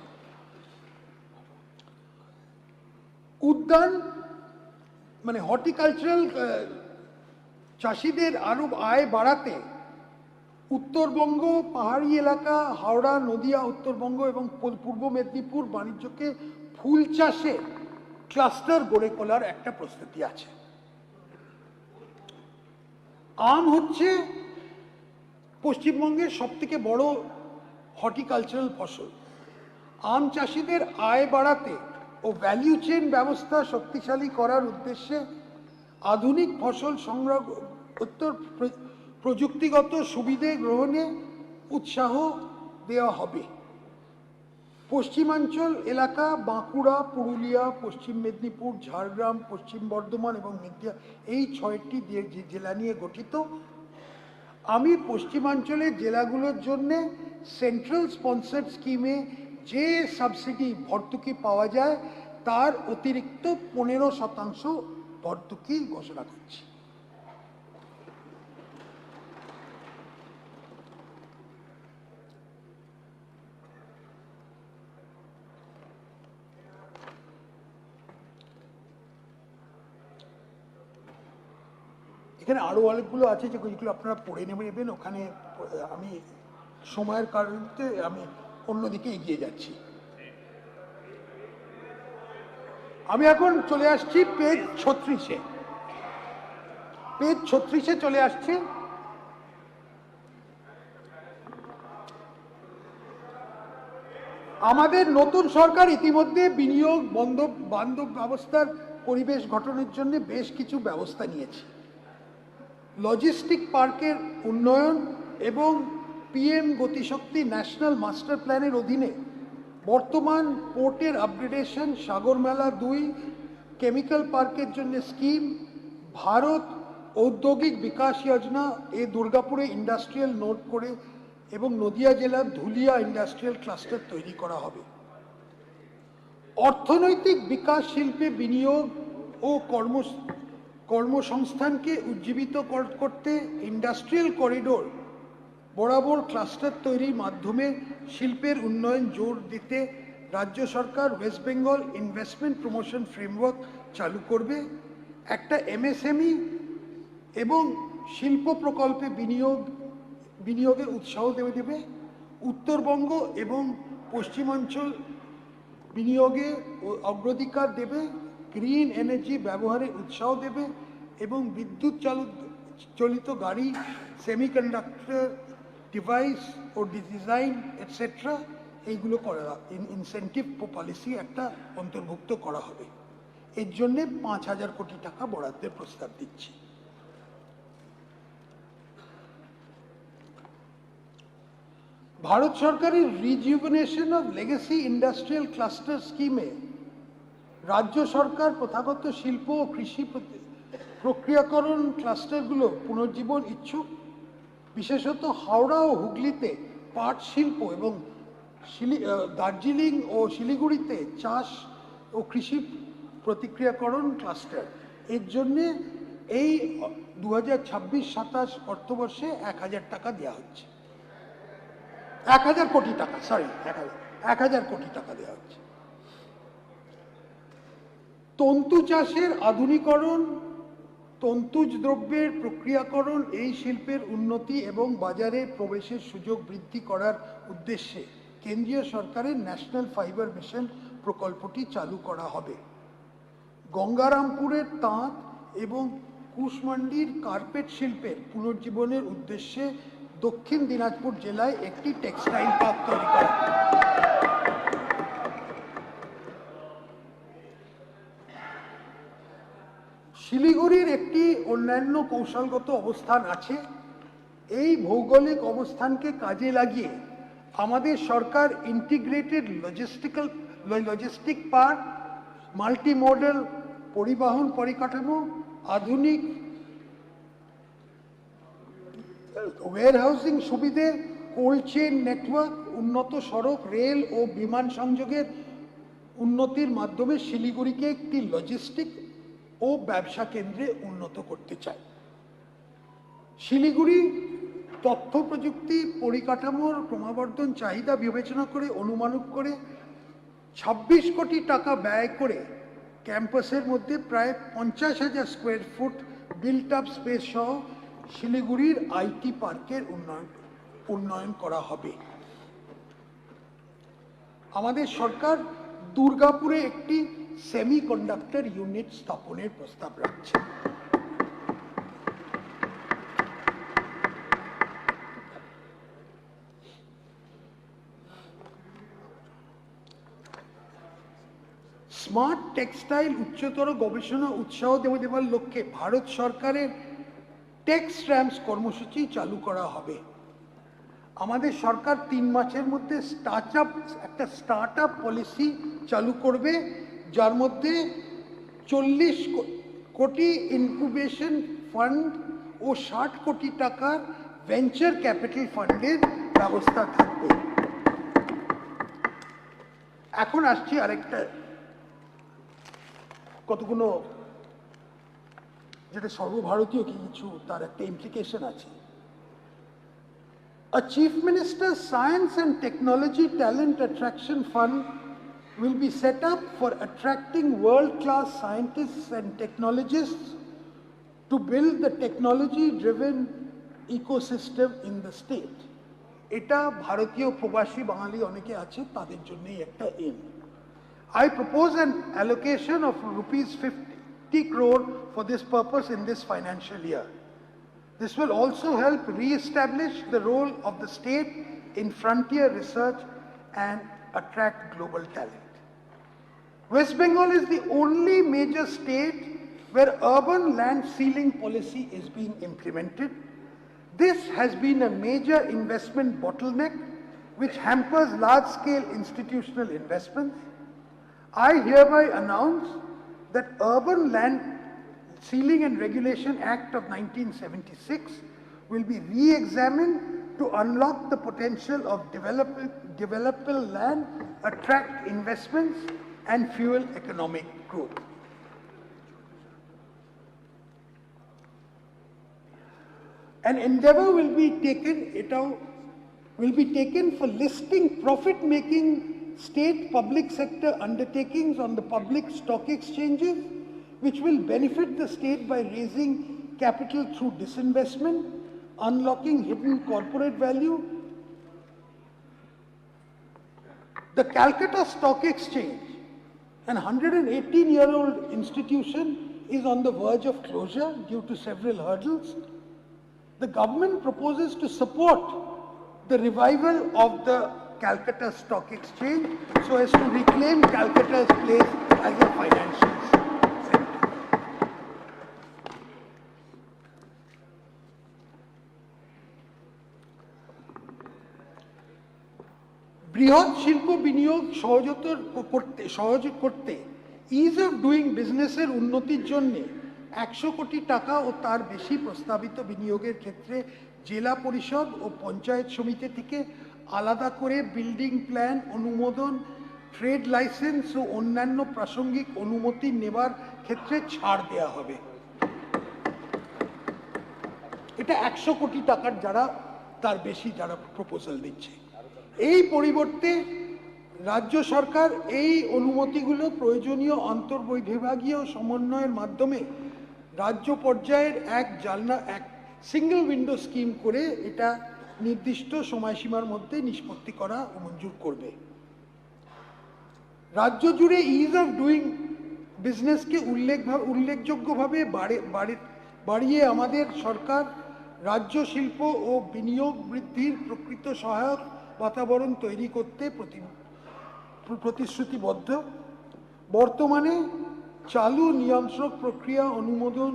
উদ্যান হর্টিকালচারাল চাষিদের আরও আয় বাড়াতে উত্তরবঙ্গ, পাহাড়ি এলাকা, হাওড়া, নদিয়া, উত্তরবঙ্গ এবং পূর্ব মেদিনীপুর বাণিজ্যকে ফুল চাষে ক্লাস্টার গড়ে তোলার একটা প্রস্তুতি আছে। আম হচ্ছে পশ্চিমবঙ্গের সবথেকে বড় হর্টিকালচারাল ফসল। আম চাষিদের আয় বাড়াতে ও ভ্যালু চেইন ব্যবস্থা শক্তিশালী করার উদ্দেশ্যে আধুনিক ফসল সংগ্রহ প্রযুক্তিগত সুবিধে গ্রহণে উৎসাহ দেওয়া হবে। পশ্চিমাঞ্চল এলাকা বাঁকুড়া, পুরুলিয়া, পশ্চিম মেদিনীপুর, ঝাড়গ্রাম, পশ্চিম বর্ধমান এবং মেদিনীপুর এই 6টি জেলা নিয়ে গঠিত। আমি পশ্চিমাঞ্চলের জেলাগুলোর জন্য সেন্ট্রাল স্পন্সর্ড স্কিমে যে সাবসিডি ভর্তুকি পাওয়া যায় তার অতিরিক্ত 15% ভর্তুকি ঘোষণা করছি। এখানে আরও অনেকগুলো আছে যেগুলো আপনারা পড়ে নেবেন। ওখানে আমি সময়ের কারণে আমি অন্যদিকে এগিয়ে যাচ্ছি। আমি এখন চলে আসছি পেজ 36-এ। পেজ 36-এ চলে আসছে। আমাদের নতুন সরকার ইতিমধ্যে বিনিয়োগ বান্ধব ব্যবস্থার পরিবেশ গঠনের জন্য বেশ কিছু ব্যবস্থা নিয়েছে। লজিস্টিক পার্কের উন্নয়ন এবং PM গতিশক্তি ন্যাশনাল মাস্টার প্ল্যানের অধীনে বর্তমান পোর্টের আপগ্রেডেশন, সাগরমেলা 2 কেমিক্যাল পার্কের জন্য স্কিম, ভারত ঔদ্যোগিক বিকাশ যোজনা এ দুর্গাপুরে ইন্ডাস্ট্রিয়াল নোড করে এবং নদিয়া জেলার ধুলিয়া ইন্ডাস্ট্রিয়াল ক্লাস্টার তৈরি করা হবে। অর্থনৈতিক বিকাশ, শিল্পে বিনিয়োগ ও কর্মসংস্থানকে উজ্জীবিত করতে ইন্ডাস্ট্রিয়াল করিডোর বরাবর ক্লাস্টার তৈরির মাধ্যমে শিল্পের উন্নয়ন জোর দিতে রাজ্য সরকার West Bengal investment promotion framework চালু করবে। একটা MSME এবং শিল্প প্রকল্পে বিনিয়োগে উৎসাহ দেবে। উত্তরবঙ্গ এবং পশ্চিমাঞ্চল বিনিয়োগে অগ্রাধিকার দেবে। গ্রিন এনার্জি ব্যবহারে উৎসাহ দেবে এবং বিদ্যুৎ চালিত গাড়ি, সেমিকন্ডাক্টর ডিভাইস ও ডিজাইন এটসেট্রা এইগুলো করা ইনসেন্টিভ পলিসি একটা অন্তর্ভুক্ত করা হবে। এর জন্যে 5,000 কোটি টাকা বরাদ্দের প্রস্তাব দিচ্ছি। ভারত সরকারের rejuvenation of legacy industrial cluster স্কিমে রাজ্য সরকার প্রথাগত শিল্প ও কৃষি প্রক্রিয়াকরণ ক্লাস্টারগুলো পুনর্জীবন ইচ্ছুক, বিশেষত হাওড়া ও হুগলিতে পাট শিল্প এবং দার্জিলিং ও শিলিগুড়িতে চাষ ও কৃষি প্রতিক্রিয়াকরণ ক্লাস্টার। এর জন্যে এই 2026-27 অর্থবর্ষে 1000 টাকা দেওয়া হচ্ছে, 1000 কোটি টাকা, সরি 1000 কোটি টাকা দেওয়া হচ্ছে। তন্তু চাষের আধুনিকরণ, তন্তুজ দ্রব্যের প্রক্রিয়াকরণ, এই শিল্পের উন্নতি এবং বাজারে প্রবেশের সুযোগ বৃদ্ধি করার উদ্দেশ্যে কেন্দ্রীয় সরকারের ন্যাশনাল ফাইবার মিশন প্রকল্পটি চালু করা হবে। গঙ্গারামপুরের তাঁত এবং কুশমান্ডির কার্পেট শিল্পের পুনর্জীবনের উদ্দেশ্যে দক্ষিণ দিনাজপুর জেলায় একটি টেক্সটাইল পার্ক তৈরি করা। শিলিগুড়ির একটি অন্যান্য কৌশলগত অবস্থান আছে। এই ভৌগোলিক অবস্থানকে কাজে লাগিয়ে আমাদের সরকার ইন্টিগ্রেটেড লজিস্টিক পার্ক, মাল্টিমোডাল পরিবহন পরিকাঠামো, আধুনিক ওয়্যারহাউসিং সুবিধে, কোল্ড চেইন নেটওয়ার্ক, উন্নত সড়ক, রেল ও বিমান সংযোগের উন্নতির মাধ্যমে শিলিগুড়িকে একটি লজিস্টিক ও ব্যবসা কেন্দ্রে উন্নত করতে চায়। শিলিগুড়ি তথ্য প্রযুক্তি পরিকাঠামোর ক্রমবর্ধমান চাহিদা বিবেচনা করে অনুমানিক করে 26 কোটি টাকা ব্যয় করে ক্যাম্পাসের মধ্যে প্রায় 50,000 square foot built up space সহ শিলিগুড়ির আইটি পার্কের উন্নয়ন করা হবে। আমাদের সরকার দুর্গাপুরে একটি সেমিকন্ডাক্টর ইউনিট স্থাপনের প্রস্তাব রাখছে। স্মার্ট টেক্সটাইল উচ্চতর গবেষণা উৎসাহ দেওয়ার লক্ষ্যে ভারত সরকারের টেক্সট্রামস কর্মসূচি চালু করা হবে। আমাদের সরকার 3 মাসের মধ্যে একটা স্টার্ট আপ পলিসি চালু করবে, যার মধ্যে 40 কোটি ইনকিউবেশন ফান্ড ও 60 কোটি টাকার ভেঞ্চার ক্যাপিটাল ফান্ডের ব্যবস্থা থাকবে। এখন আসছি আরেকটা, কতগুলো যেটা সর্বভারতীয় কিছু তার একটা ইমপ্লিকেশন আছে। A Chief Minister's Science and Technology Talent Attraction Fund will be set up for attracting world-class scientists and technologists to build the technology-driven ecosystem in the state. এটা ভারতীয় প্রবাসী বাঙালি অনেকে আছে, তাদের জন্যই একটা M. I propose an allocation of rupees 50 crore for this purpose in this financial year. This will also help re-establish the role of the state in frontier research and attract global talent. West Bengal is the only major state where urban land ceiling policy is being implemented. This has been a major investment bottleneck which hampers large-scale institutional investments. I hereby announce that Urban Land Ceiling and Regulation Act of 1976 will be re-examined to unlock the potential of developable land, attract investments and fuel economic growth. An endeavor will be taken for listing profit-making state public sector undertakings on the public stock exchanges, which will benefit the state by raising capital through disinvestment, unlocking hidden corporate value. The Calcutta Stock Exchange, an 118-year-old institution, is on the verge of closure due to several hurdles. The government proposes to support the revival of the Calcutta Stock Exchange so as to reclaim Calcutta's place as a financial center. বৃহৎ শিল্প বিনিয়োগ সহজ করতে is of doing বিজনেসের উন্নতির জন্য 100 কোটি টাকা ও তার বেশি প্রস্তাবিত বিনিয়োগের ক্ষেত্রে জেলা পরিষদ ও পঞ্চায়েত সমিতি থেকে আলাদা করে বিল্ডিং প্ল্যান অনুমোদন, ট্রেড লাইসেন্স ও অন্যান্য প্রাসঙ্গিক অনুমতি নেবার ক্ষেত্রে ছাড় দেওয়া হবে। এটা 100 কোটি টাকার যারা তার বেশি যারা প্রপোজাল দিচ্ছে। এই পরিবর্তে রাজ্য সরকার এই অনুমতিগুলো প্রয়োজনীয় আন্তঃবিভাগীয় সমন্বয়ের মাধ্যমে রাজ্য পর্যায়ের এক সিঙ্গেল উইন্ডো স্কিম করে এটা নির্দিষ্ট সময়সীমার মধ্যে নিষ্পত্তি করা ও মঞ্জুর করবে। রাজ্য জুড়ে ইজ অফ ডুইং বিজনেসকে উল্লেখযোগ্যভাবে বাড়িয়ে আমাদের সরকার রাজ্য শিল্প ও বিনিয়োগ বৃদ্ধির প্রকৃত সহায়ক বাতাবরণ তৈরি করতে প্রতিশ্রুতিবদ্ধ। বর্তমানে চালু নিয়ন্ত্রক প্রক্রিয়া অনুমোদন,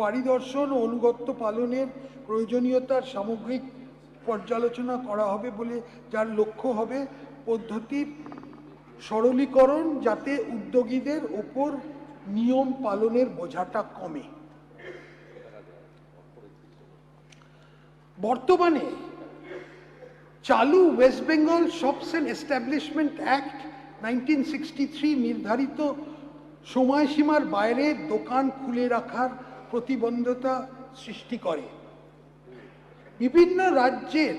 পরিদর্শন ও অনুগত্য পালনের প্রয়োজনীয়তার সামগ্রিক পর্যালোচনা করা হবে বলে, যার লক্ষ্য হবে পদ্ধতির সরলীকরণ, যাতে উদ্যোগীদের ওপর নিয়ম পালনের বোঝাটা কমে। বর্তমানে চালু West Bengal shops and establishment act 1963 নির্ধারিত সময়সীমার বাইরে দোকান খুলে রাখার প্রতিবন্ধকতা সৃষ্টি করে। বিভিন্ন রাজ্যের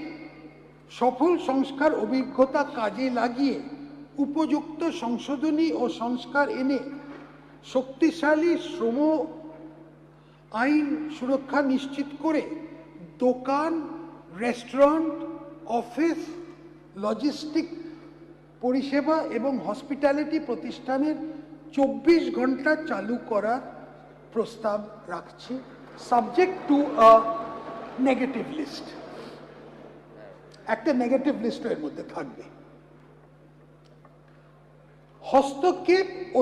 সফল সংস্কার অভিজ্ঞতা কাজে লাগিয়ে উপযুক্ত সংশোধনী ও সংস্কার এনে শক্তিশালী শ্রম আইন সুরক্ষা নিশ্চিত করে দোকান, রেস্টুরেন্ট, অফিস, লজিস্টিক পরিষেবা এবং হসপিটালিটি প্রতিষ্ঠানের 24 ঘন্টা চালু করার প্রস্তাব রাখছি, subject to a negative list. একটা নেগেটিভ লিস্ট এর মধ্যে থাকবে। হস্তক্ষেপ ও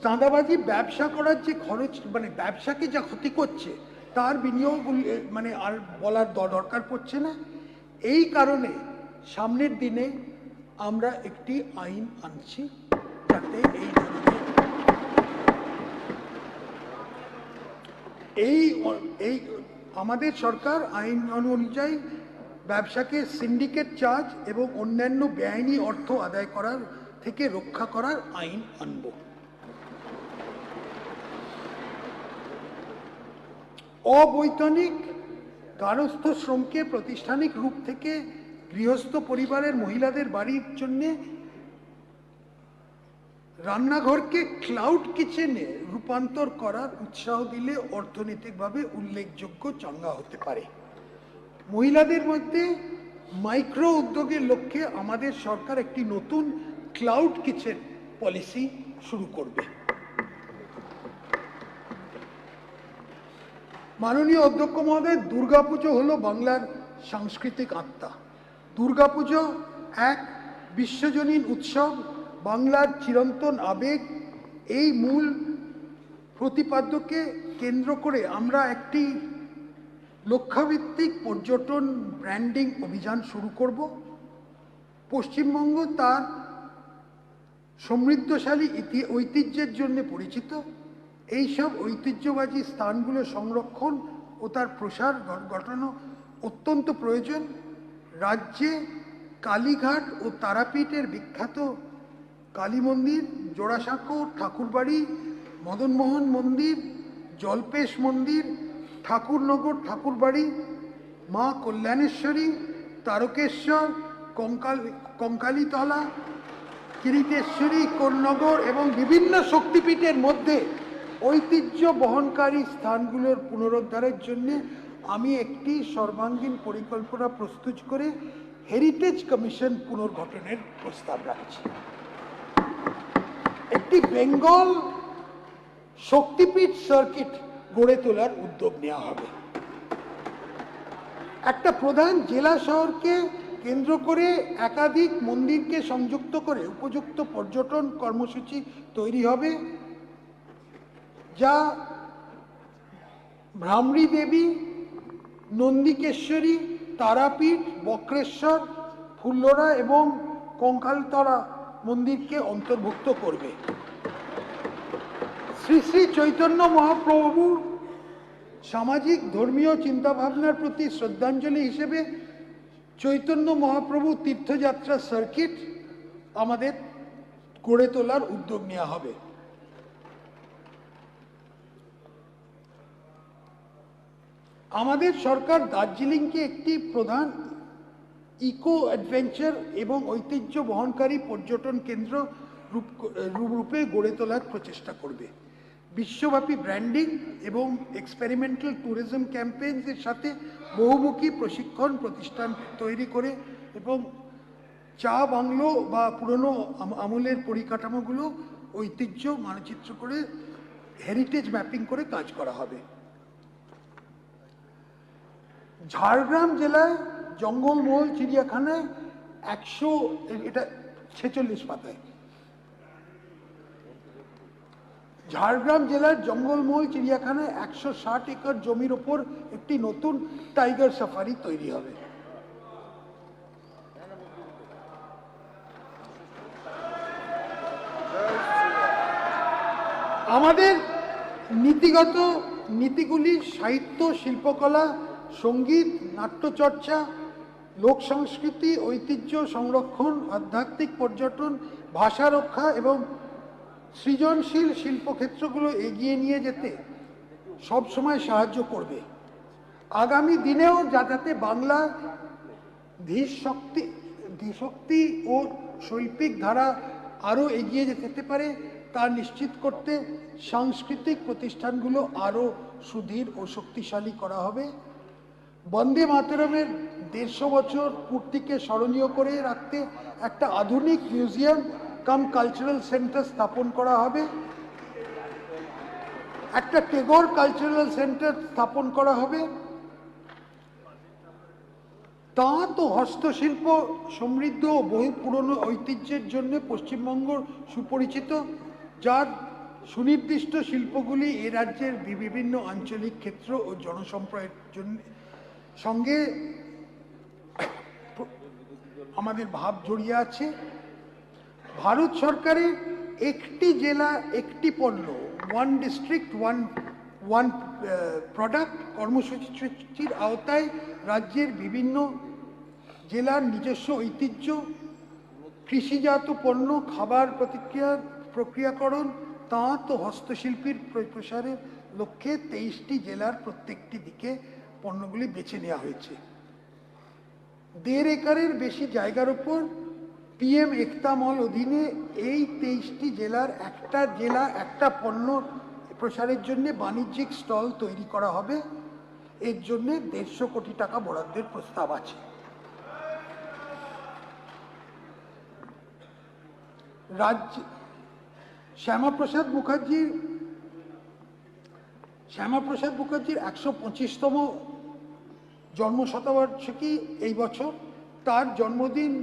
চাঁদাবাজি ব্যবসা করার যে খরচ, মানে ব্যবসাকে যা ক্ষতি করছে, তার বিনিয়োগ মানে আর বলার দরকার পড়ছে না। এই কারণে সামনের দিনে আমরা একটি আইন আনছি যাতে এই আমাদের সরকার আইন অনুযায়ী ব্যবসাকে সিন্ডিকেট চার্জ এবং অন্যান্য বেআইনি অর্থ আদায় করার থেকে রক্ষা করার আইন আনব। অবৈতনিক গার্হস্থ্য শ্রমকে প্রাতিষ্ঠানিক রূপ থেকে গৃহস্থ পরিবারের মহিলাদের বাড়ির জন্য রান্নাঘরকে ক্লাউড কিচেনে রূপান্তর করার উৎসাহ দিলে অর্থনৈতিকভাবে উল্লেখযোগ্য চাঙ্গা হতে পারে। মহিলাদের মধ্যে মাইক্রো উদ্যোগের লক্ষ্যে আমাদের সরকার একটি নতুন ক্লাউড কিচেন পলিসি শুরু করবে। মাননীয় অধ্যক্ষ মহোদয়, দুর্গাপুজো হলো বাংলার সাংস্কৃতিক আত্মা। দুর্গাপুজো এক বিশ্বজনীন উৎসব, বাংলার চিরন্তন আবেগ। এই মূল প্রতিপাদ্যকে কেন্দ্র করে আমরা একটি লক্ষ্যভিত্তিক পর্যটন ব্র্যান্ডিং অভিযান শুরু করব। পশ্চিমবঙ্গ তার সমৃদ্ধশালী ঐতিহ্যের জন্য পরিচিত। এইসব ঐতিহ্যবাহী স্থানগুলো সংরক্ষণ ও তার প্রসার ঘটানো অত্যন্ত প্রয়োজন। রাজ্যে কালীঘাট ও তারাপীঠের বিখ্যাত কালী মন্দির, জোড়াসাঁকো ঠাকুরবাড়ি, মদনমোহন মন্দির, জল্পেশ মন্দির, ঠাকুরনগর ঠাকুরবাড়ি, মা কল্যাণেশ্বরী, তারকেশ্বর, কঙ্কালীতলা, কিরিটেশ্বরী, কোন্নগর এবং বিভিন্ন শক্তিপীঠের মধ্যে ঐতিহ্য বহনকারী স্থানগুলোর পুনরুদ্ধারের জন্য আমি একটি সর্বাঙ্গীন পরিকল্পনা প্রস্তুত করে হেরিটেজ কমিশন পুনর্গঠনের প্রস্তাব রাখছি। একটি বেঙ্গল শক্তিপীঠ সার্কিট গড়ে তোলার উদ্যোগ নেওয়া হবে। একটা প্রধান জেলা শহরকে কেন্দ্র করে একাধিক মন্দিরকে সংযুক্ত করে উপযুক্ত পর্যটন কর্মসূচি তৈরি হবে, যা ভ্রামরী দেবী, নন্দিকেশ্বরী, তারাপীঠ, বক্রেশ্বর, ফুল্লরা এবং কঙ্কালতলা মন্দিরকে অন্তর্ভুক্ত করবে। শ্রী শ্রী চৈতন্য মহাপ্রভুর সামাজিক ধর্মীয় চিন্তাভাবনার প্রতি শ্রদ্ধাঞ্জলি হিসেবে চৈতন্য মহাপ্রভু তীর্থযাত্রা সার্কিট আমাদের গড়ে তোলার উদ্যোগ নেওয়া হবে। আমাদের সরকার দার্জিলিংকে একটি প্রধান ইকো অ্যাডভেঞ্চার এবং ঐতিহ্য বহনকারী পর্যটন কেন্দ্র রূপে গড়ে তোলার প্রচেষ্টা করবে। বিশ্বব্যাপী ব্র্যান্ডিং এবং এক্সপেরিমেন্টাল ট্যুরিজম ক্যাম্পেইনের সাথে বহুমুখী প্রশিক্ষণ প্রতিষ্ঠান তৈরি করে এবং চা বাংলো বা পুরনো আমলের পরিকাঠামোগুলো ঐতিহ্য মানচিত্র করে হেরিটেজ ম্যাপিং করে কাজ করা হবে। ঝাড়গ্রাম জেলায় জঙ্গলমহল চিড়িয়াখানায় 146 পাতায় ঝাড়গ্রাম জেলার জঙ্গলমহল চিড়িয়াখানায় 160 একর জমির ওপর একটি নতুন টাইগার সাফারি তৈরি হবে। আমাদের নীতিগুলি সাহিত্য, শিল্পকলা, সঙ্গীত, নাট্যচর্চা, লোক সংস্কৃতি, ঐতিহ্য সংরক্ষণ, আধ্যাত্মিক পর্যটন, ভাষা রক্ষা এবং সৃজনশীল শিল্পক্ষেত্রগুলো এগিয়ে নিয়ে যেতে সবসময় সাহায্য করবে। আগামী দিনেও যাতে বাংলা ধীশক্তি ও শৈল্পিক ধারা আরও এগিয়ে যেতে পারে তা নিশ্চিত করতে সাংস্কৃতিক প্রতিষ্ঠানগুলো আরও সুদৃঢ় ও শক্তিশালী করা হবে। বন্দে মাতরমের 150 বছর পূর্তিকে স্মরণীয় করে রাখতে একটা আধুনিক মিউজিয়াম কাম কালচারাল সেন্টার স্থাপন করা হবে। একটা টেগোর কালচারাল সেন্টার স্থাপন করা হবে। তাঁত ও হস্তশিল্প সমৃদ্ধ ও বহু পুরনো ঐতিহ্যের জন্য পশ্চিমবঙ্গ সুপরিচিত, যার সুনির্দিষ্ট শিল্পগুলি এ রাজ্যের বিভিন্ন আঞ্চলিক ক্ষেত্র ও জনসম্প্রদায়ের সঙ্গে আমাদের ভাব জড়িয়ে আছে। ভারত সরকারের একটি জেলা একটি পণ্য, ওয়ান ডিস্ট্রিক্ট ওয়ান প্রোডাক্ট কর্মসূচির আওতায় রাজ্যের বিভিন্ন জেলার নিজস্ব ঐতিহ্য, কৃষিজাত পণ্য, খাবার প্রক্রিয়াকরণ, তাঁত ও হস্তশিল্পীর প্রসারের লক্ষ্যে 23টি জেলার প্রত্যেকটি দিকে পণ্যগুলি বেছে নেওয়া হয়েছে। 1.5 একরের বেশি জায়গার উপর PM একতা মল অধীনে এই 23টি জেলার একটা পণ্য প্রসারের জন্য বাণিজ্যিক স্টল তৈরি করা হবে। এর জন্য 150 কোটি টাকা বরাদ্দের প্রস্তাব আছে। শ্যামাপ্রসাদ মুখার্জির 125তম জন্ম শতবার্ষিকী এই বছর। তার জন্মদিন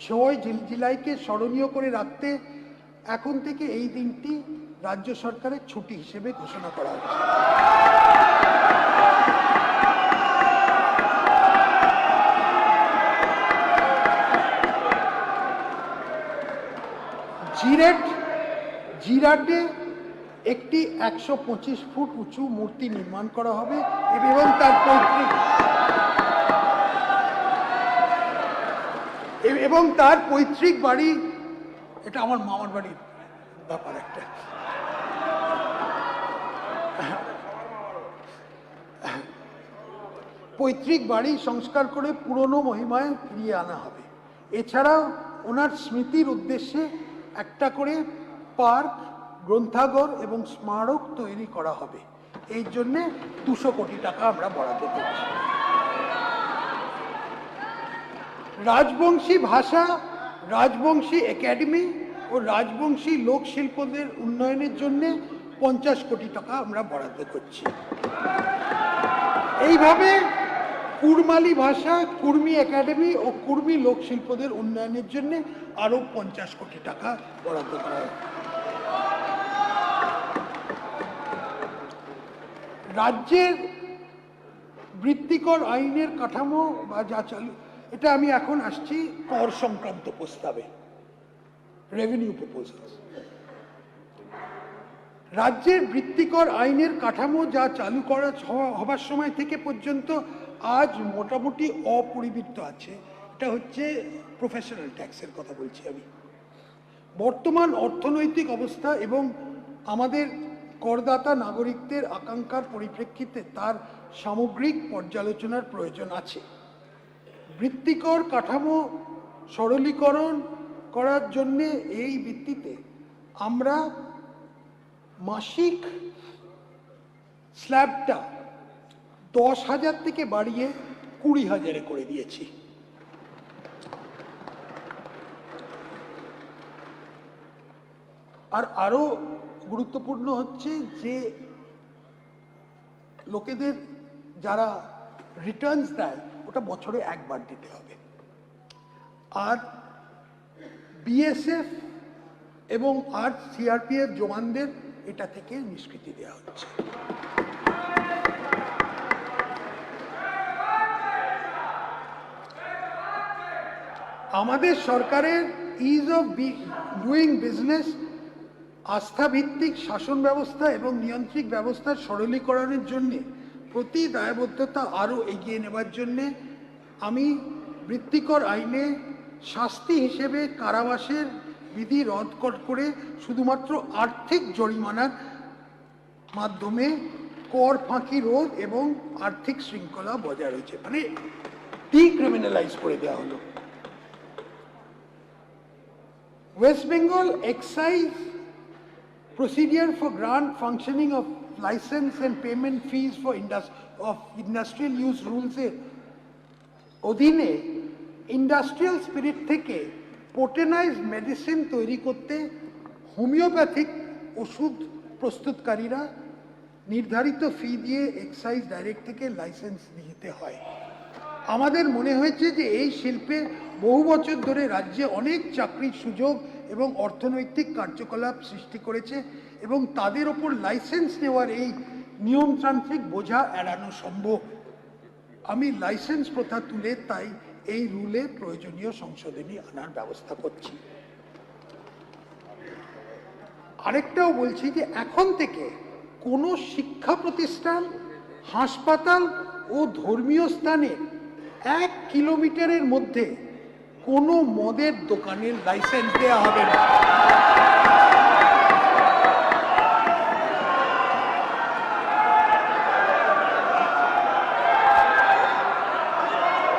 6 জুলাইকে স্মরণীয় করে রাখতে এখন থেকে এই দিনটি রাজ্য সরকারের ছুটি হিসেবে ঘোষণা করা হয়েছে। জিরাটে একটি 125 ফুট উঁচু মূর্তি নির্মাণ করা হবে এবং তার পৈতৃক বাড়ি, এটা আমার মামার বাড়ির ব্যাপার, একটা পৈতৃক বাড়ি সংস্কার করে পুরনো মহিমায় ফিরিয়ে আনা হবে। এছাড়াও ওনার স্মৃতির উদ্দেশ্যে একটা করে পার্ক, গ্রন্থাগার এবং স্মারক তৈরি করা হবে। এই জন্যে 200 কোটি টাকা আমরা বরাদ্দ করছি। রাজবংশী ভাষা, রাজবংশী একাডেমি ও রাজবংশী লোকশিল্পদের উন্নয়নের জন্য 50 কোটি টাকা আমরা বরাদ্দ করছি। এইভাবে কুড়মালি ভাষা, কুর্মী একাডেমি ও কুর্মী লোকশিল্পদের উন্নয়নের জন্য আরও 50 কোটি টাকা বরাদ্দ করা হবে। রাজ্যের বৃত্তিকর আইনের কাঠামো বা যা চালু, এটা আমি এখন আসছি কর সংক্রান্ত প্রস্তাবে। revenue proposals. রাজ্যের বৃত্তিকর আইনের কাঠামো যা চালু করা হবার সময় থেকে পর্যন্ত আজ মোটামুটি অপরিবর্তিত আছে। এটা হচ্ছে প্রফেশনাল ট্যাক্সের কথা বলছি আমি। বর্তমান অর্থনৈতিক অবস্থা এবং আমাদের করদাতা নাগরিকদের আকাঙ্ক্ষার পরিপ্রেক্ষিতে তার সামগ্রিক পর্যালোচনার প্রয়োজন আছে। বৃত্তিকর কাঠামো সরলীকরণ করার জন্য এই ভিত্তিতে আমরা মাসিক স্ল্যাবটা 10,000 থেকে বাড়িয়ে 20,000 করে দিয়েছি। আর আরো গুরুত্বপূর্ণ হচ্ছে যে লোকেদের যারা রিটার্নস দেয় ওটা বছরে একবার দিতে হবে। আর বিএসএফ এবং আর সিআরপিএফ জওয়ানদের এটা থেকে নিষ্কৃতি দেওয়া হচ্ছে। আমাদের সরকারের ইজ অফ ডুইং বিজনেস আস্থাভিত্তিক শাসন ব্যবস্থা এবং নিয়ন্ত্রক ব্যবস্থার সরলীকরণের জন্য প্রতি দায়বদ্ধতা আরও এগিয়ে নেবার জন্য আমি বৃত্তিকর আইনে শাস্তি হিসেবে কারাবাসের বিধি রদ করে শুধুমাত্র আর্থিক জরিমানার মাধ্যমে কর ফাঁকি রোধ এবং আর্থিক শৃঙ্খলা বজায় রয়েছে, মানে ডিক্রিমিনালাইজ করে দেওয়া হলো। West Bengal excise procedure for grant functioning of license and payment fees for industrial use rules এর অধীনে ইন্ডাস্ট্রিয়াল স্পিরিট থেকে পোটেনাইজড মেডিসিন তৈরি করতে হোমিওপ্যাথিক ওষুধ প্রস্তুতকারীরা নির্ধারিত ফি দিয়ে এক্সাইজ ডাইরেক্ট থেকে লাইসেন্স নিতে হয়। আমাদের মনে হয়েছে যে এই শিল্পে বহু বছর ধরে রাজ্যে অনেক চাকরির সুযোগ এবং অর্থনৈতিক কার্যকলাপ সৃষ্টি করেছে এবং তাদের ওপর লাইসেন্স নেওয়ার এই নিয়মতান্ত্রিক বোঝা এড়ানো সম্ভব। আমি লাইসেন্স প্রথা তুলে তাই এই রুলে প্রয়োজনীয় সংশোধনী আনার ব্যবস্থা করছি। আরেকটাও বলছি যে এখন থেকে কোনো শিক্ষা প্রতিষ্ঠান, হাসপাতাল ও ধর্মীয় স্থানে 1 কিলোমিটারের মধ্যে কোনো মদের দোকানের লাইসেন্স দেওয়া হবে না।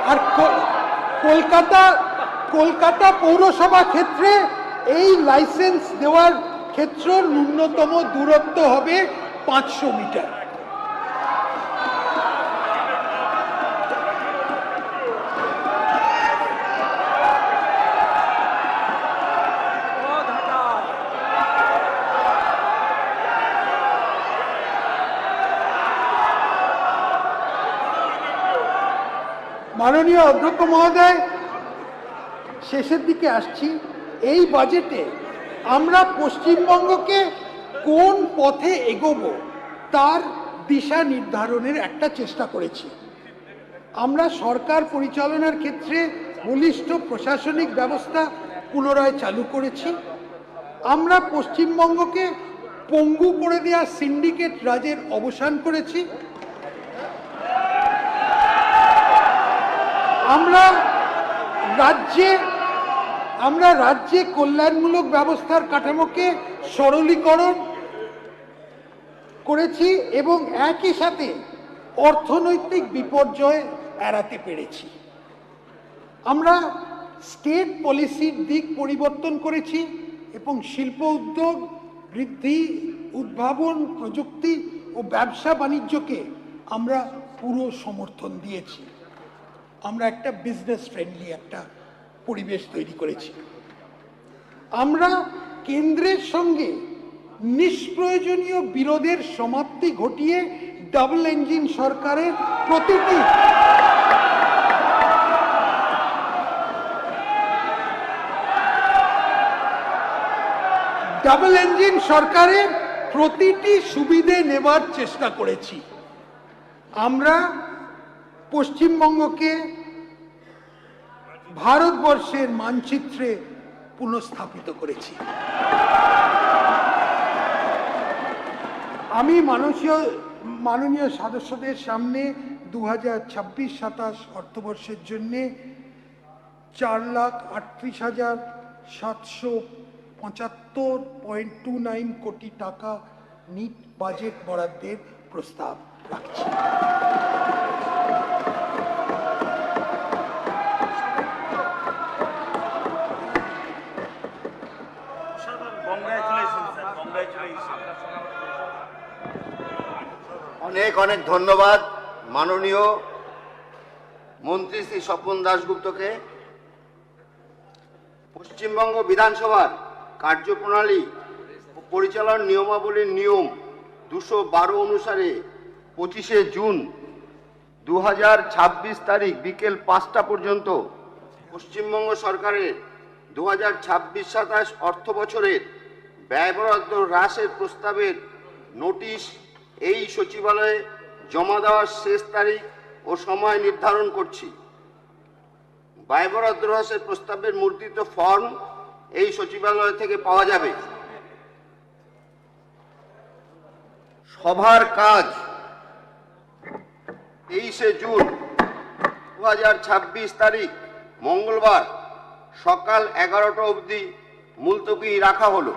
আর কলকাতা পৌরসভা ক্ষেত্রে এই লাইসেন্স দেওয়ার ক্ষেত্র ন্যূনতম দূরত্ব হবে 500 মিটার। মাননীয় অধ্যক্ষ মহোদয়, শেষের দিকে আসছি। এই বাজেটে আমরা পশ্চিমবঙ্গকে কোন পথে এগোবো তার দিশা নির্ধারণের একটা চেষ্টা করেছি। আমরা সরকার পরিচালনার ক্ষেত্রে বলিষ্ঠ প্রশাসনিক ব্যবস্থা পুনরায় চালু করেছি। আমরা পশ্চিমবঙ্গকে পঙ্গু করে দেওয়া সিন্ডিকেট রাজের অবসান করেছি। আমরা রাজ্যে কল্যাণমূলক ব্যবস্থার কাঠামোকে সরলীকরণ করেছি এবং একই সাথে অর্থনৈতিক বিপর্যয় এড়াতে পেরেছি। আমরা স্টেট পলিসির দিক পরিবর্তন করেছি এবং শিল্প উদ্যোগ বৃদ্ধি, উদ্ভাবন, প্রযুক্তি ও ব্যবসা বাণিজ্যকে আমরা পুরো সমর্থন দিয়েছি। আমরা একটা বিজনেস ফ্রেন্ডলি একটা পরিবেশ তৈরি করেছি। আমরা কেন্দ্রের সঙ্গে নিষ্প্রয়োজনীয় বিরোধের সমাপ্তি ঘটিয়ে ডাবল ইঞ্জিন সরকারের প্রতিটি সুবিধে নেবার চেষ্টা করেছি। আমরা পশ্চিমবঙ্গকে ভারতবর্ষের মানচিত্রে পুনঃস্থাপিত করেছি। আমি মাননীয় সদস্যদের সামনে 2026-27 অর্থবর্ষের জন্য 4,38,775.29 কোটি টাকা নিট বাজেট বরাদ্দের প্রস্তাব রাখছি। অনেক অনেক ধন্যবাদ মাননীয় মন্ত্রী শ্রী স্বপন দাশগুপ্তকে। পশ্চিমবঙ্গ বিধানসভার কার্যপ্রণালী ও পরিচালন নিয়মাবলীর নিয়ম 212 অনুসারে 25শে জুন 2026 তারিখ বিকেল 5টা পর্যন্ত পশ্চিমবঙ্গ সরকারের 2026-27 অর্থ বছরের ব্যয় বরাদ্দ হ্রাসের প্রস্তাবের নোটিশ এই সচিবালয়ে জমা দেওয়ার শেষ তারিখ ও সময় নির্ধারণ করছি। ব্যয় বরাদ্দ হ্রাসের প্রস্তাবের মুদ্রিত ফর্ম এই সচিবালয় থেকে পাওয়া যাবে। সভার কাজ 23শে জুন 2026 তারিখ মঙ্গলবার সকাল 11টা অবধি মুলতবি রাখা হলো।